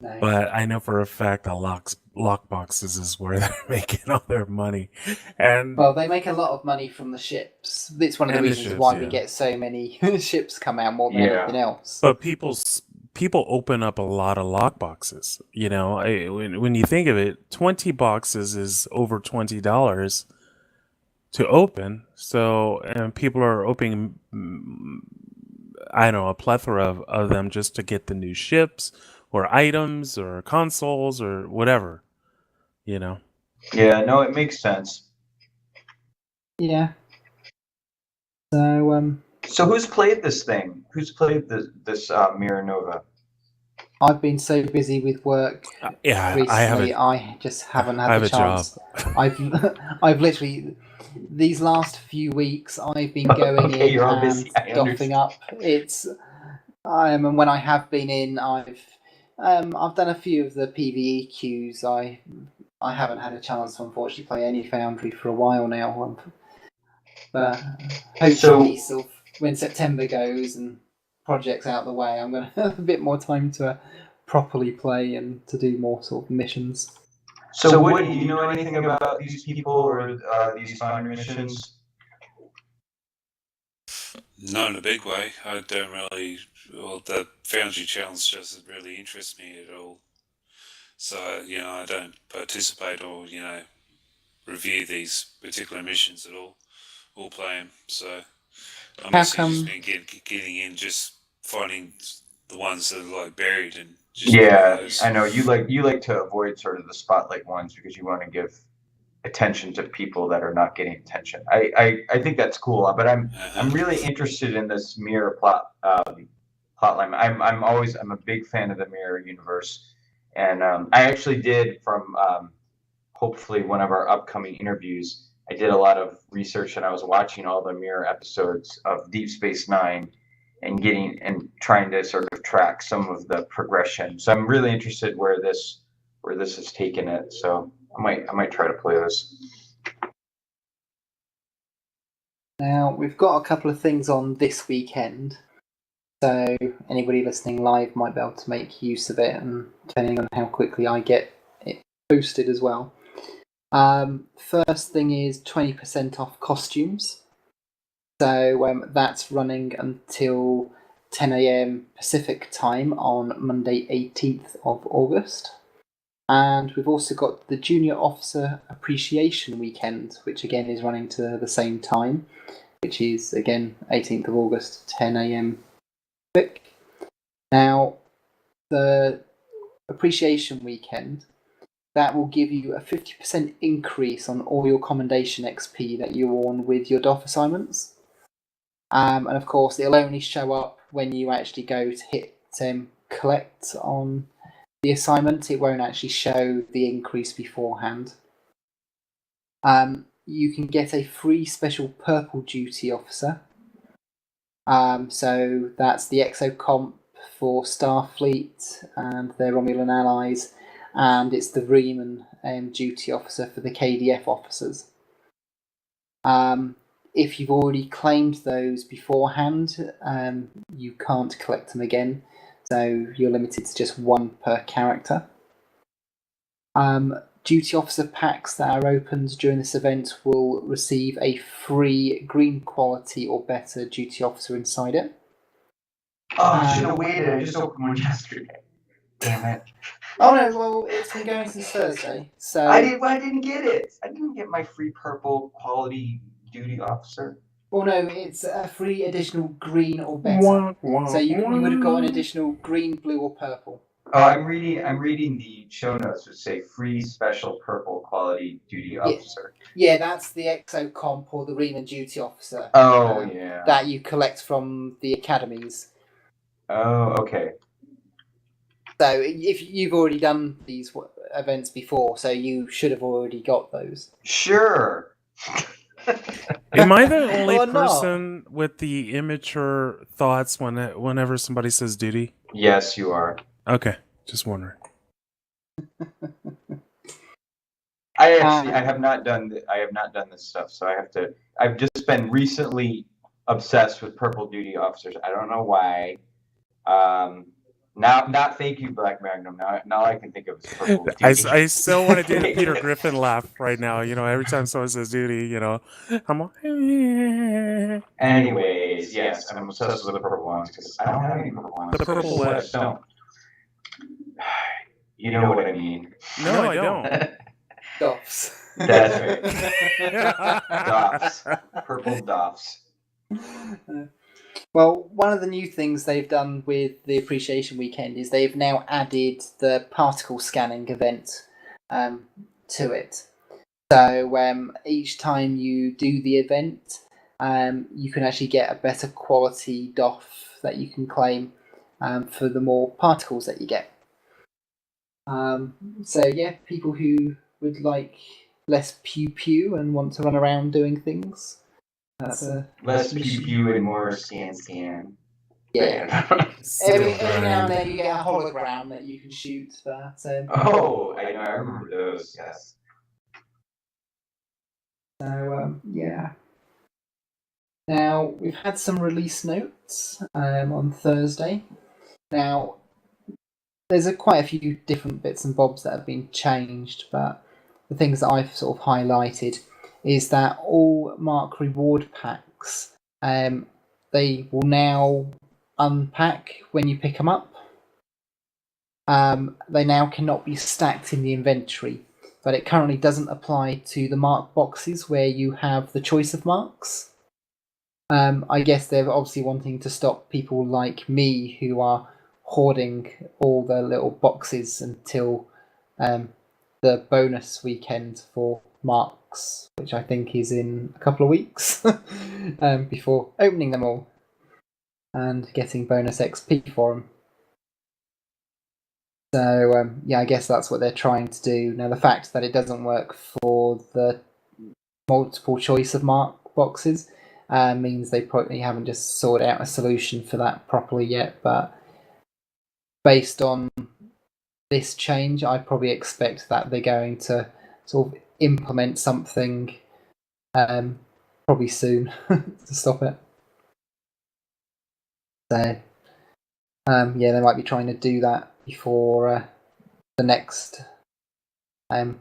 No. But I know for a fact that lockboxes is where they're making all their money. And well, they make a lot of money from the ships. It's one of the reasons why we get so many ships come out more than anything else. But people open up a lot of lockboxes. You know, when you think of it, 20 boxes is over $20 to open. So, and people are opening, I don't know, a plethora of them just to get the new ships, or items, or consoles, or whatever, you know. Yeah, no, it makes sense. Yeah. So, So who's played this thing? Who's played this Mirror Nova? I've been so busy with work recently. I just haven't had the chance. I've literally, these last few weeks, I've been going in and doffing up. And when I have been in, I've done a few of the PvE queues. I haven't had a chance to unfortunately play any Foundry for a while now. But hopefully, sort of, when September goes and projects out the way, I'm going to have a bit more time to properly play and to do more sort of missions. So Woody, do you know anything about these people or these Foundry missions? Not in a big way. I don't really. Well, the Foundry challenge doesn't really interest me at all. So I don't participate or review these particular missions at all, or play them. So I'm just been getting in, just finding the ones that are like buried and just I know you like to avoid sort of the spotlight ones because you want to give attention to people that are not getting attention. I think that's cool, but I'm really interested in this mirror plotline. I'm a big fan of the mirror universe, and I actually did from hopefully one of our upcoming interviews. I did a lot of research, and I was watching all the mirror episodes of Deep Space Nine, and trying to sort of track some of the progression. So I'm really interested where this has taken it. So I might try to play this. Now we've got a couple of things on this weekend, so anybody listening live might be able to make use of it, and depending on how quickly I get it posted as well. First thing is 20% off costumes. So that's running until 10 a.m. Pacific time on Monday 18th of August. And we've also got the Junior Officer Appreciation Weekend, which again is running to the same time, which is again 18th of August, 10 a.m. Pacific. Now, the Appreciation Weekend, that will give you a 50% increase on all your commendation XP that you earn with your DOF assignments. And of course, it'll only show up when you actually go to hit collect on the assignment. It won't actually show the increase beforehand. You can get a free special purple duty officer. So that's the Exo Comp for Starfleet and their Romulan allies, and it's the Riemann duty officer for the KDF officers. if you've already claimed those beforehand, you can't collect them again. So you're limited to just one per character. Duty officer packs that are opened during this event will receive a free green quality or better duty officer inside it. Oh, I should have waited. I just opened one yesterday. Damn it. Oh no, well, it's been going since Thursday, so... I didn't get it. I didn't get my free purple quality duty officer. Well, no, it's a free additional green or better. So you would have got an additional green, blue, or purple. Oh, I'm reading the show notes which say free special purple quality duty officer. Yeah, that's the exo comp or the Riemann duty officer. Oh, yeah. That you collect from the academies. Oh, okay. So if you've already done these events before, so you should have already got those. Sure. Am I the only person with the immature thoughts whenever somebody says duty? Yes, you are. Okay, just wondering. I have not done this stuff, so I've just been recently obsessed with purple duty officers. I don't know why. Not thank you, Black Magnum. Now I can think of as purple duty. I still want to do the Peter Griffin laugh right now. Every time someone says duty, I'm like. Anyways, yes, I'm obsessed with the purple ones because I don't have any purple ones. The purple what? Don't. You know what I mean? No, I don't. Doffs. That's right. Doffs. Purple doffs. Well, one of the new things they've done with the Appreciation Weekend is they've now added the particle scanning event to it. So each time you do the event, you can actually get a better quality doff that you can claim for the more particles that you get. So yeah, people who would like less pew and want to run around doing things. Less pew and more scan. Yeah. Every now and then you get a hologram that you can shoot. Oh, I remember those. Yes. So yeah. Now we've had some release notes on Thursday. Now there's quite a few different bits and bobs that have been changed, but the things that I've sort of highlighted is that all Mark reward packs, they will now unpack when you pick them up. They now cannot be stacked in the inventory, but it currently doesn't apply to the mark boxes where you have the choice of marks. I guess they're obviously wanting to stop people like me who are hoarding all the little boxes until the bonus weekend for marks, which I think is in a couple of weeks, before opening them all and getting bonus XP for them. So yeah, I guess that's what they're trying to do. Now the fact that it doesn't work for the multiple choice of mark boxes means they probably haven't just sorted out a solution for that properly yet, but based on this change, I probably expect that they're going to sort of implement something probably soon to stop it. So yeah, they might be trying to do that before the next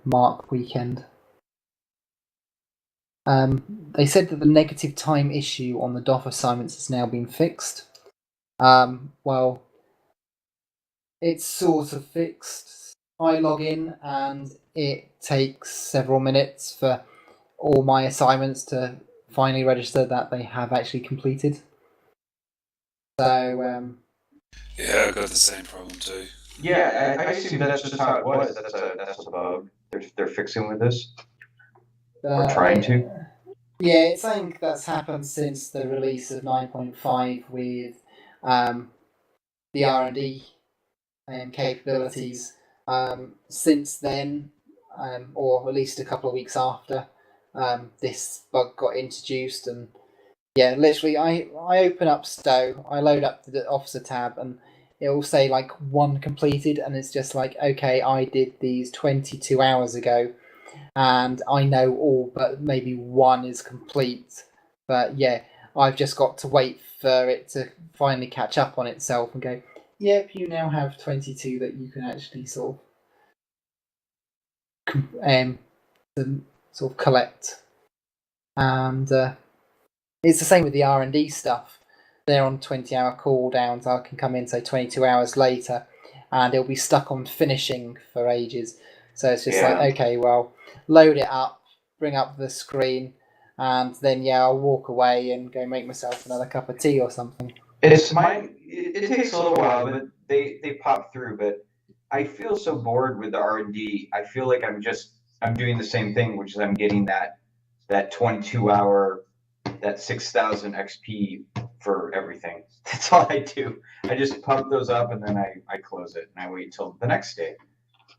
Mark weekend. They said that the negative time issue on the DOF assignments has now been fixed. Well, it's sort of fixed. I log in and it takes several minutes for all my assignments to finally register that they have actually completed. So yeah, I've got the same problem too. Yeah, I assume that's just how it was. That's a bug they're fixing with this. Or trying to. Yeah, it's something that's happened since the release of 9.5 with the R&D capabilities. Since then, or at least a couple of weeks after, this bug got introduced, and yeah, literally, I open up Stow, I load up the officer tab, and it will say like 1 completed, and it's just like, okay, I did these 22 hours ago, and I know all but maybe 1 is complete, But yeah, I've just got to wait for it to finally catch up on itself and go, yep, you now have 22 that you can actually sort of collect. And it's the same with the R&D stuff. They're on 20-hour cooldowns. I can come in, say, 22 hours later, and it'll be stuck on finishing for ages. So it's just like, okay, well, load it up, bring up the screen, and then, I'll walk away and go make myself another cup of tea or something. It takes a little while, but they pop through. But I feel so bored with the R&D. I feel like I'm doing the same thing, which is I'm getting that 22-hour, that 6,000 XP for everything. That's all I do. I just pump those up and then I close it and I wait till the next day.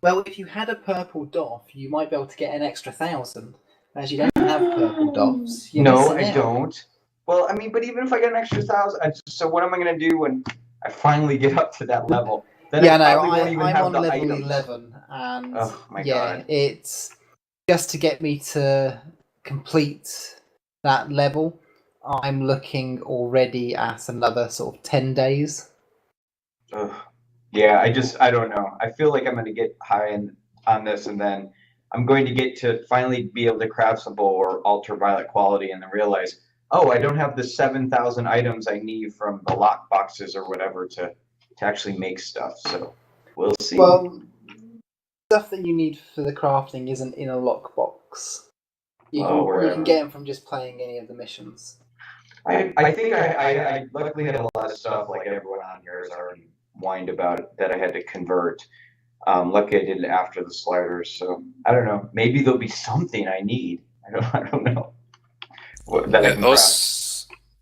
Well, if you had a purple DOF, you might be able to get an extra 1,000. As you don't have purple DOFs. No, I don't. Well, I mean, but even if I get an extra 1,000, so what am I going to do when I finally get up to that level? Then I'm on level items. 11, and oh my God. It's just to get me to complete that level. I'm looking already at another sort of 10 days. Ugh. Yeah, I don't know. I feel like I'm going to get high on this, and then I'm going to get to finally be able to craftable or ultraviolet quality, and then realize, oh, I don't have the 7,000 items I need from the lock boxes or whatever to actually make stuff. So we'll see. Well, stuff that you need for the crafting isn't in a lockbox. You can get them from just playing any of the missions. I think I luckily had a lot of stuff like everyone on here has already whined about that I had to convert. Lucky I did it after the sliders, so I don't know. Maybe there'll be something I need. I don't know.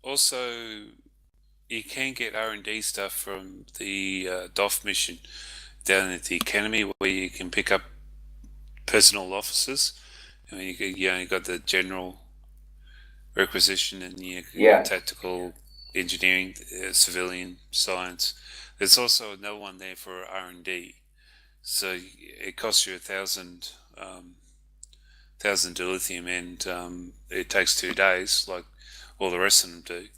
Also, you can get R&D stuff from the DOF mission down at the academy, where you can pick up personal officers. I mean, you got the general requisition and tactical engineering, civilian science. There's also no one there for R&D, so it costs you 1,000 dilithium, and it takes 2 days, like all the rest of them do.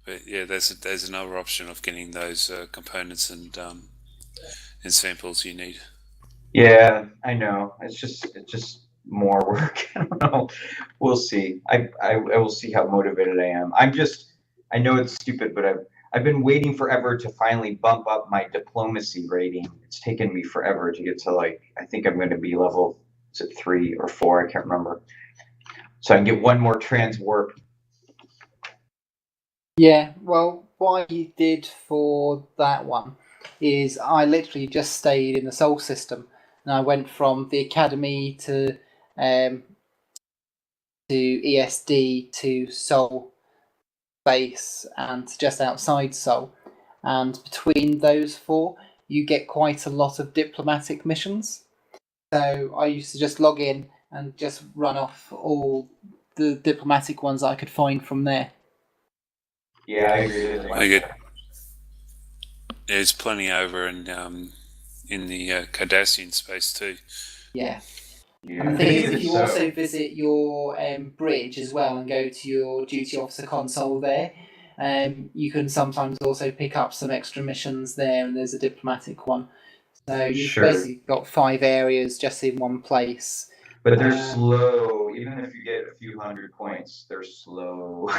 But yeah, there's another option of getting those components and samples you need. Yeah, I know. It's just more work. I don't know. We'll see. I will see how motivated I am. I know it's stupid, but I've been waiting forever to finally bump up my diplomacy rating. It's taken me forever to get to, like, I think I'm going to be level, is it 3 or 4? I can't remember. So I can get one more trans warp. Yeah, well, what I did for that one is I literally just stayed in the Sol system, and I went from the academy to ESD to Sol base and just outside Sol, and between those 4, you get quite a lot of diplomatic missions. So I used to just log in and just run off all the diplomatic ones I could find from there. Yeah, I agree. There's plenty over in the Cardassian space too. Yeah. And the thing is, if you also visit your bridge as well and go to your duty officer console there, you can sometimes also pick up some extra missions there, and there's a diplomatic one. So you've basically got 5 areas just in one place. But they're slow. Even if you get a few hundred points, they're slow.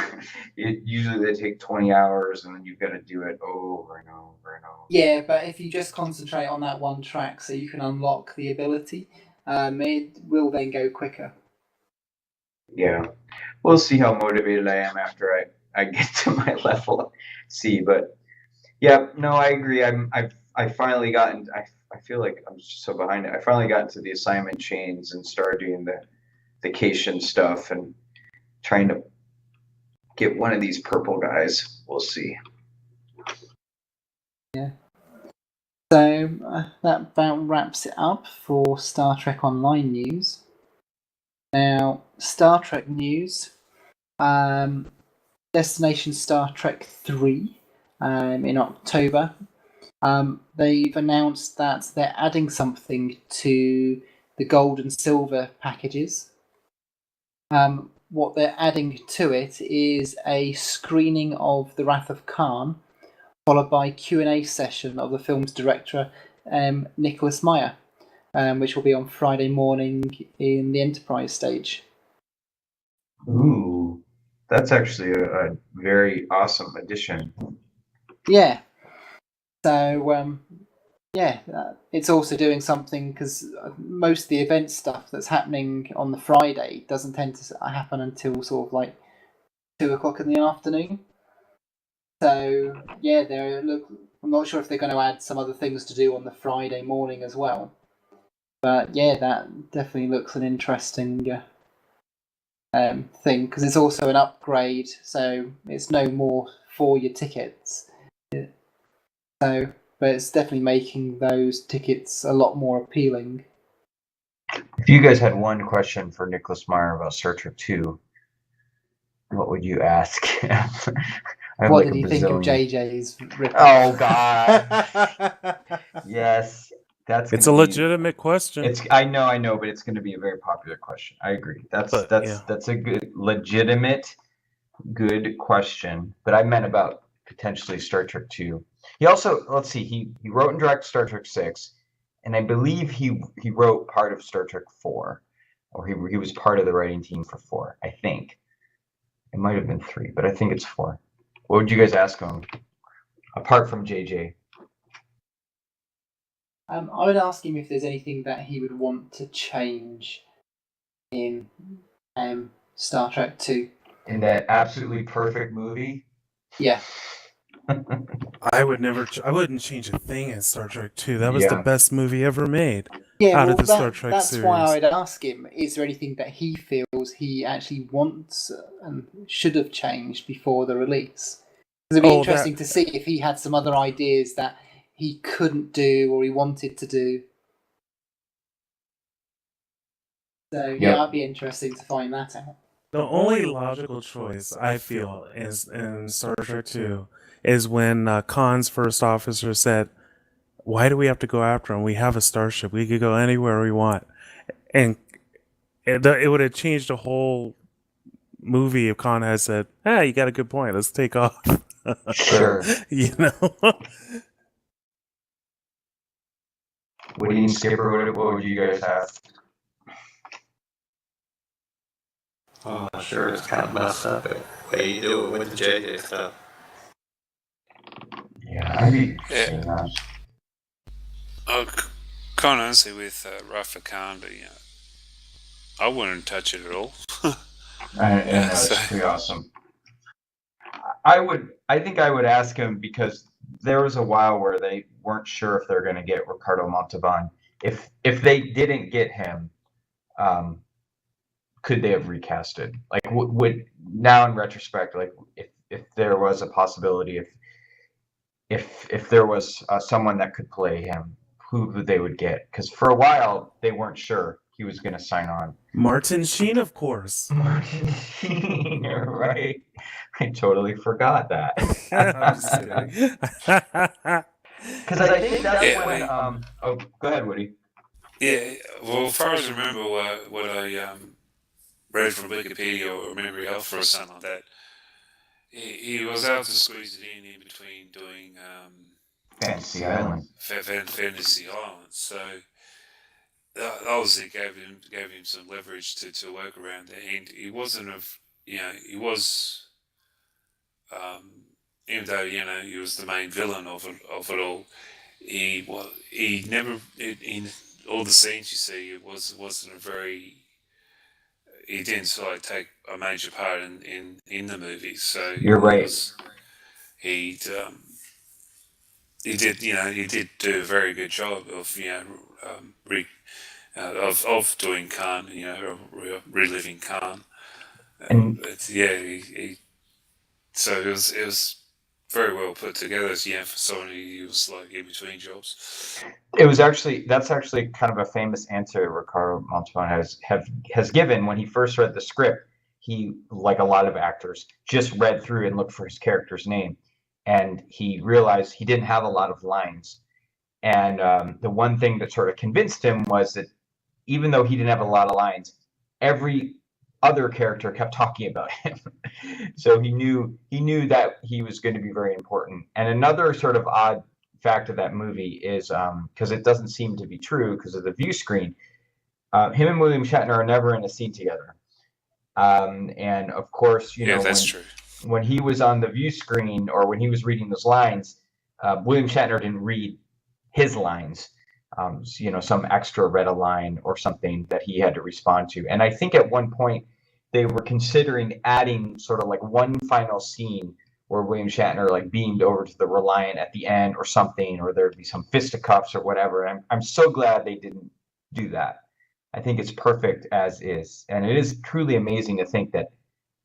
Usually they take 20 hours, and then you've got to do it over and over and over. Yeah, but if you just concentrate on that one track so you can unlock the ability, it will then go quicker. Yeah. We'll see how motivated I am after I get to my level C. But yeah, no, I agree. I finally gotten. I feel like I'm just so behind it. I finally got into the assignment chains and started doing the vacation stuff and trying to get one of these purple guys. We'll see. Yeah. So that about wraps it up for Star Trek Online news. Now, Star Trek news. Destination Star Trek 3 in October. They've announced that they're adding something to the gold and silver packages. what they're adding to it is a screening of The Wrath of Khan, followed by Q&A session of the film's director, Nicholas Meyer, which will be on Friday morning in the Enterprise stage. Ooh, that's actually a very awesome addition. Yeah. So, it's also doing something because most of the event stuff that's happening on the Friday doesn't tend to happen until sort of like 2:00 in the afternoon. So yeah, I'm not sure if they're going to add some other things to do on the Friday morning as well. But yeah, that definitely looks an interesting thing because it's also an upgrade, so it's no more for your tickets. So, but it's definitely making those tickets a lot more appealing. If you guys had one question for Nicholas Meyer about Star Trek 2, what would you ask? What did he think of JJ's rip? Oh God! Yes, It's a legitimate question. I know, but it's going to be a very popular question. I agree. That's a good, legitimate, good question. But I meant about potentially Star Trek 2. He also, let's see, he wrote and directed Star Trek 6, and I believe he wrote part of Star Trek 4, or he was part of the writing team for 4. I think it might have been 3, but I think it's 4. What would you guys ask him apart from JJ? I would ask him if there's anything that he would want to change in Star Trek 2. In that absolutely perfect movie? Yeah. I wouldn't change a thing in Star Trek 2. That was the best movie ever made. Yeah, out of the Star Trek that's series. why I would ask him, is there anything that he feels he actually wants and should have changed before the release? Because it'd be interesting to see if he had some other ideas that he couldn't do or he wanted to do. So yeah, it'd be interesting to find that out. The only logical choice I feel is in Star Trek 2 is when Khan's first officer said, "Why do we have to go after him? We have a starship. We could go anywhere we want." And it would have changed the whole movie if Khan had said, "You got a good point. Let's take off." Sure. You know. Woody and Skipper, what would you guys have? Oh, sure, it's kind of messed up the way you do it with the JJ stuff. Yeah, Quite honestly, with Rafa Khan, but I wouldn't touch it at all. That's pretty awesome. I think I would ask him because there was a while where they weren't sure if they're going to get Ricardo Montalban. If they didn't get him, could they have recasted? Like, would now in retrospect, like if there was a possibility, if there was someone that could play him, who they would get? Because for a while they weren't sure he was going to sign on. Martin Sheen, of course. Martin Sheen, right? I totally forgot that. Because I think that's when. Oh, go ahead, Woody. Yeah, well, as far as I remember what I read from Wikipedia or Memory Health or something like that, he was able to squeeze it in between doing Fantasy Island. Fantasy Island. So obviously gave him some leverage to work around there. And he wasn't he was. Even though he was the main villain of it all, he never in all the scenes you see it wasn't a very. He didn't sort of take a major part in the movie. So you're right. He did do a very good job of of doing Khan, reliving Khan. But yeah, so it was very well put together. For someone who was like in between jobs. That's actually kind of a famous answer Ricardo Montalban has given when he first read the script. He, like a lot of actors, just read through and looked for his character's name, and he realized he didn't have a lot of lines. And the one thing that sort of convinced him was that even though he didn't have a lot of lines, every other character kept talking about him. So he knew that he was going to be very important. And another sort of odd fact of that movie is because it doesn't seem to be true because of the view screen. Him and William Shatner are never in a scene together. And of course, Yeah, that's true. when he was on the view screen or when he was reading those lines, William Shatner didn't read his lines. Some extra read a line or something that he had to respond to. And I think at one point they were considering adding sort of like one final scene where William Shatner like beamed over to the Reliant at the end or something, or there'd be some fisticuffs or whatever. And I'm so glad they didn't do that. I think it's perfect as is. And it is truly amazing to think that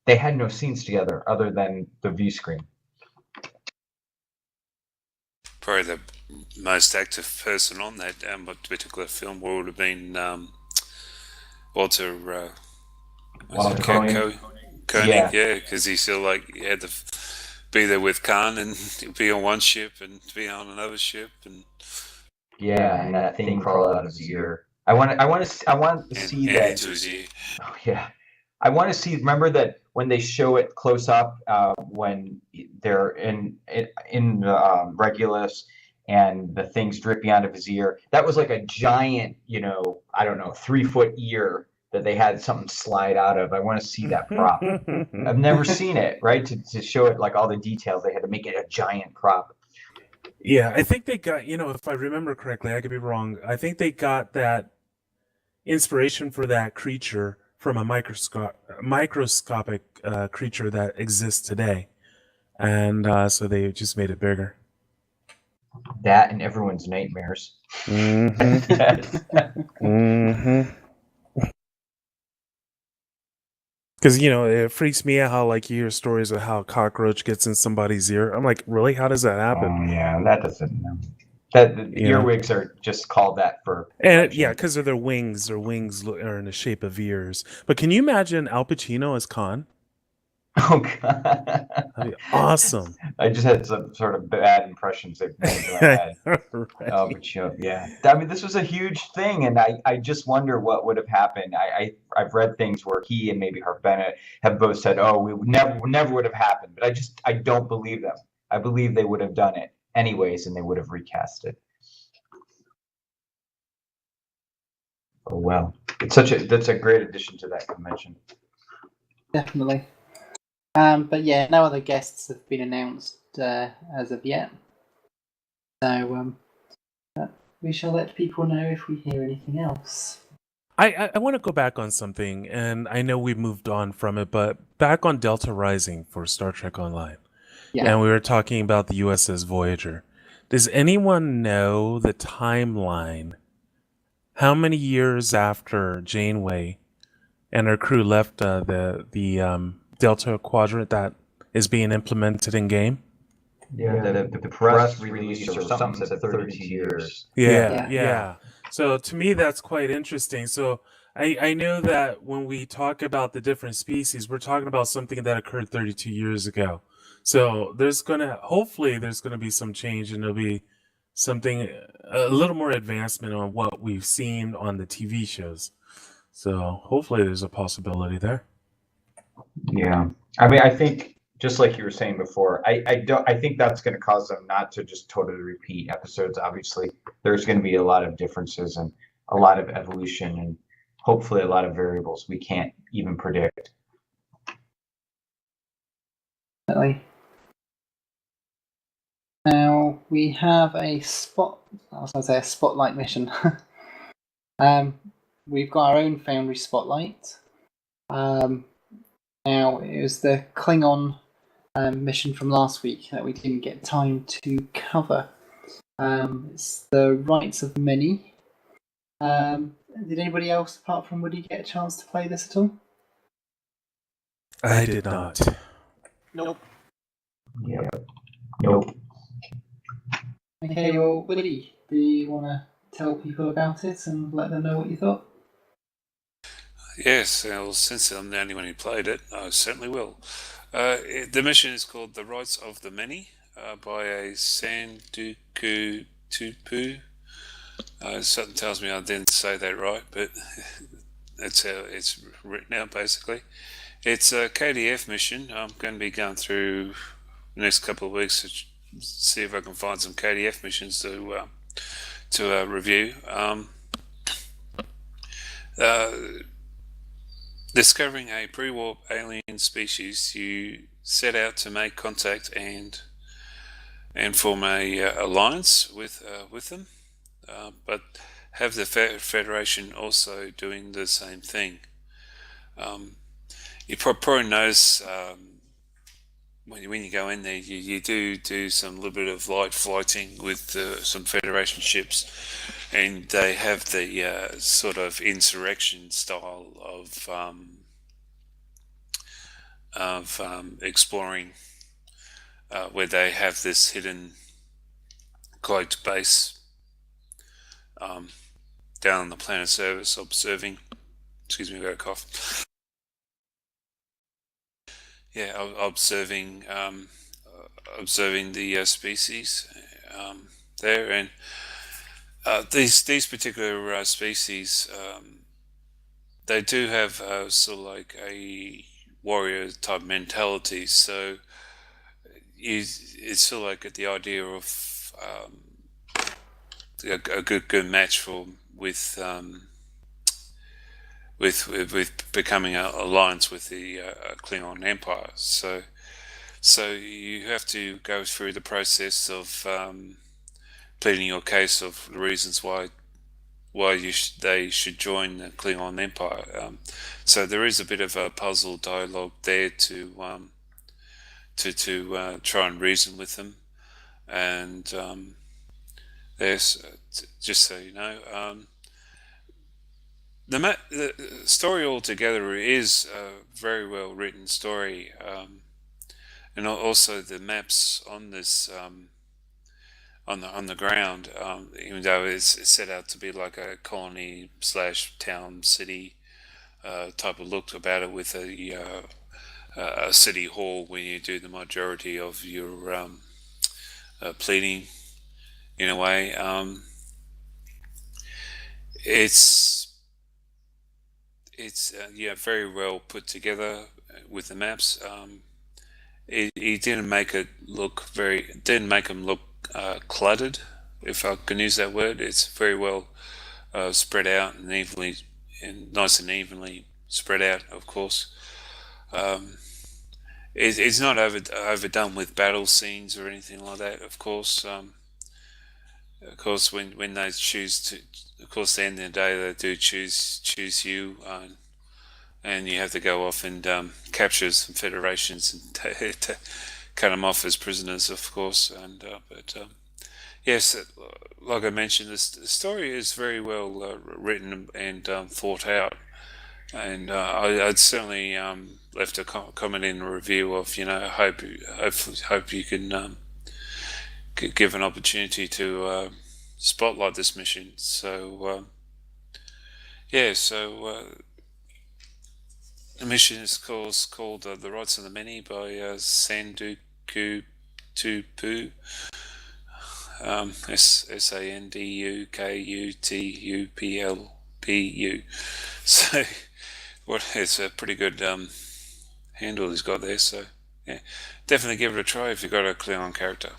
they had no scenes together other than the view screen. Probably the most active person on that particular film would have been Walter Koenig, yeah, because he still he had to be there with Khan and be on one ship and be on another ship and and that thing crawled out of his ear. I want to see that. Into his ear. Oh yeah, I want to see. Remember that when they show it close up, when they're in Regulus and the thing's dripping out of his ear. That was like a giant, 3-foot ear that they had something slide out of. I want to see that prop. I've never seen it, right? To show it like all the details, they had to make it a giant prop. Yeah, I think they got, if I remember correctly, I could be wrong. I think they got that inspiration for that creature from a microscopic creature that exists today. And so they just made it bigger. That and everyone's nightmares. Mm-hmm. Yes. Mm-hmm. Because, it freaks me out how, you hear stories of how a cockroach gets in somebody's ear. I'm like, really? How does that happen? Oh, yeah, that doesn't... The earwigs are just called that for... And because of their wings. Their wings are in the shape of ears. But can you imagine Al Pacino as Khan? Oh, God. That'd be awesome. I just had some sort of bad impressions they've made in my head. Right. Oh, but yeah. I mean, this was a huge thing, and I just wonder what would have happened. I've read things where he and maybe Harv Bennett have both said, "Oh, we never would have happened." But I don't believe them. I believe they would have done it anyways, and they would have recast it. Oh well, that's a great addition to that convention. Definitely. But yeah, no other guests have been announced as of yet. So we shall let people know if we hear anything else. I want to go back on something, and I know we moved on from it, but back on Delta Rising for Star Trek Online. Yeah. And we were talking about the USS Voyager. Does anyone know the timeline? How many years after Janeway and her crew left the Delta Quadrant that is being implemented in game? Yeah, the press release or something said 32 years. Yeah. So to me, that's quite interesting. So I know that when we talk about the different species, we're talking about something that occurred 32 years ago. So hopefully there's gonna be some change, and there'll be something a little more advancement on what we've seen on the TV shows. So hopefully there's a possibility there. Yeah, I mean, I think just like you were saying before, I think that's going to cause them not to just totally repeat episodes. Obviously, there's going to be a lot of differences and a lot of evolution, and hopefully a lot of variables we can't even predict. Definitely. Now we have a spotlight mission. We've got our own Foundry spotlight. Now, it was the Klingon mission from last week that we didn't get time to cover. It's the Rights of Many. Did anybody else, apart from Woody, get a chance to play this at all? I did not. Nope. Yeah. Nope. Okay, well, Woody, do you want to tell people about it and let them know what you thought? Yes, well, since I'm the only one who played it, I certainly will. The mission is called The Rights of the Many by a Sanduku Tupu. Something tells me I didn't say that right, but that's how it's written out basically. It's a KDF mission. I'm going to be going through the next couple of weeks to see if I can find some KDF missions to review. Discovering a pre-warp alien species, you set out to make contact and form a alliance with them, but have the Federation also doing the same thing. You probably notice when you go in there, you do some little bit of light fighting with some Federation ships, and they have the sort of insurrection style of exploring, where they have this hidden cloaked base down on the planet surface, observing. Excuse me, I got a cough. Yeah, observing the species there, and these particular species, they do have sort of like a warrior type mentality. So it's sort of like the idea of a good match with becoming an alliance with the Klingon Empire. So you have to go through the process of pleading your case of the reasons why they should join the Klingon Empire. So there is a bit of a puzzle dialogue there to try and reason with them, and there's just so you know. The story altogether is a very well written story, and also the maps on this on the ground, even though it's set out to be like a colony / town city type of look about it, with a city hall where you do the majority of your pleading in a way. It's very well put together with the maps. He didn't make it look them look cluttered, if I can use that word. It's very well spread out and nice and evenly spread out. Of course, it's not overdone with battle scenes or anything like that. Of course, when they choose to, of course, at the end of the day, they do choose you, and you have to go off and capture some Federations and to cut them off as prisoners, of course. And yes, like I mentioned, the story is very well written and thought out. And I'd certainly left a comment in the review of, hope you can give an opportunity to spotlight this mission. So the mission is called The Rights of the Many by Sanduku Tupu. SANDUKUTUPLPU. So it's a pretty good handle he's got there. So yeah, definitely give it a try if you've got a Klingon character.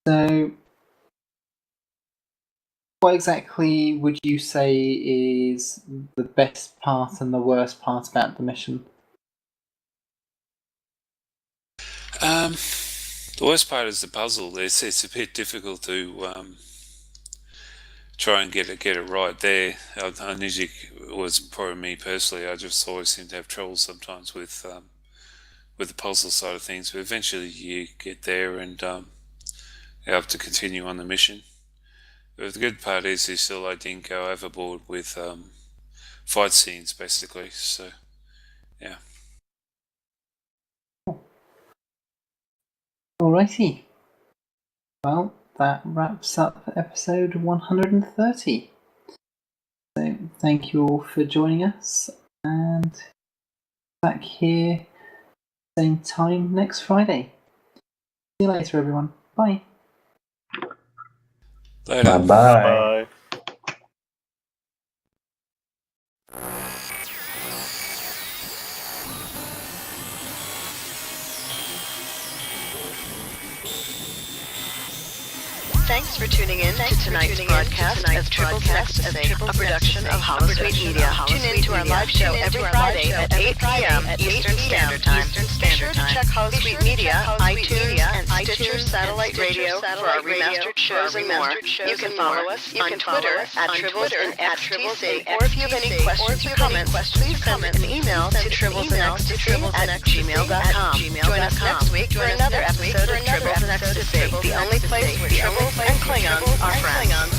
So, what exactly would you say is the best part and the worst part about the mission? The worst part is the puzzle. It's a bit difficult to try and get it right there. I usually, was probably me personally, I just always seem to have trouble sometimes with the puzzle side of things, but eventually you get there and you have to continue on the mission. But the good part is still I didn't go overboard with fight scenes, basically. So yeah. Alrighty. Well, that wraps up episode 130. So thank you all for joining us, and back here same time next Friday. See you later, everyone. Bye. Later. Bye-bye. Thanks for tuning in to tonight's broadcast of Tribbles Ecstasy, a production of Holosuite Media. Tune in to our live show every Friday at 8 p.m. Eastern Standard Time. Be sure to check Holosuite Media, iTunes, and Stitcher Satellite Radio for our remastered shows and more. You can follow us on Twitter at Tribbles and Ecstasy, or if you have any questions or comments, please send an email to tribblesandEcstasy@gmail.com. Join us next week for another episode of Tribbles and Ecstasy, the only place where Tribbles and Klingons are friends.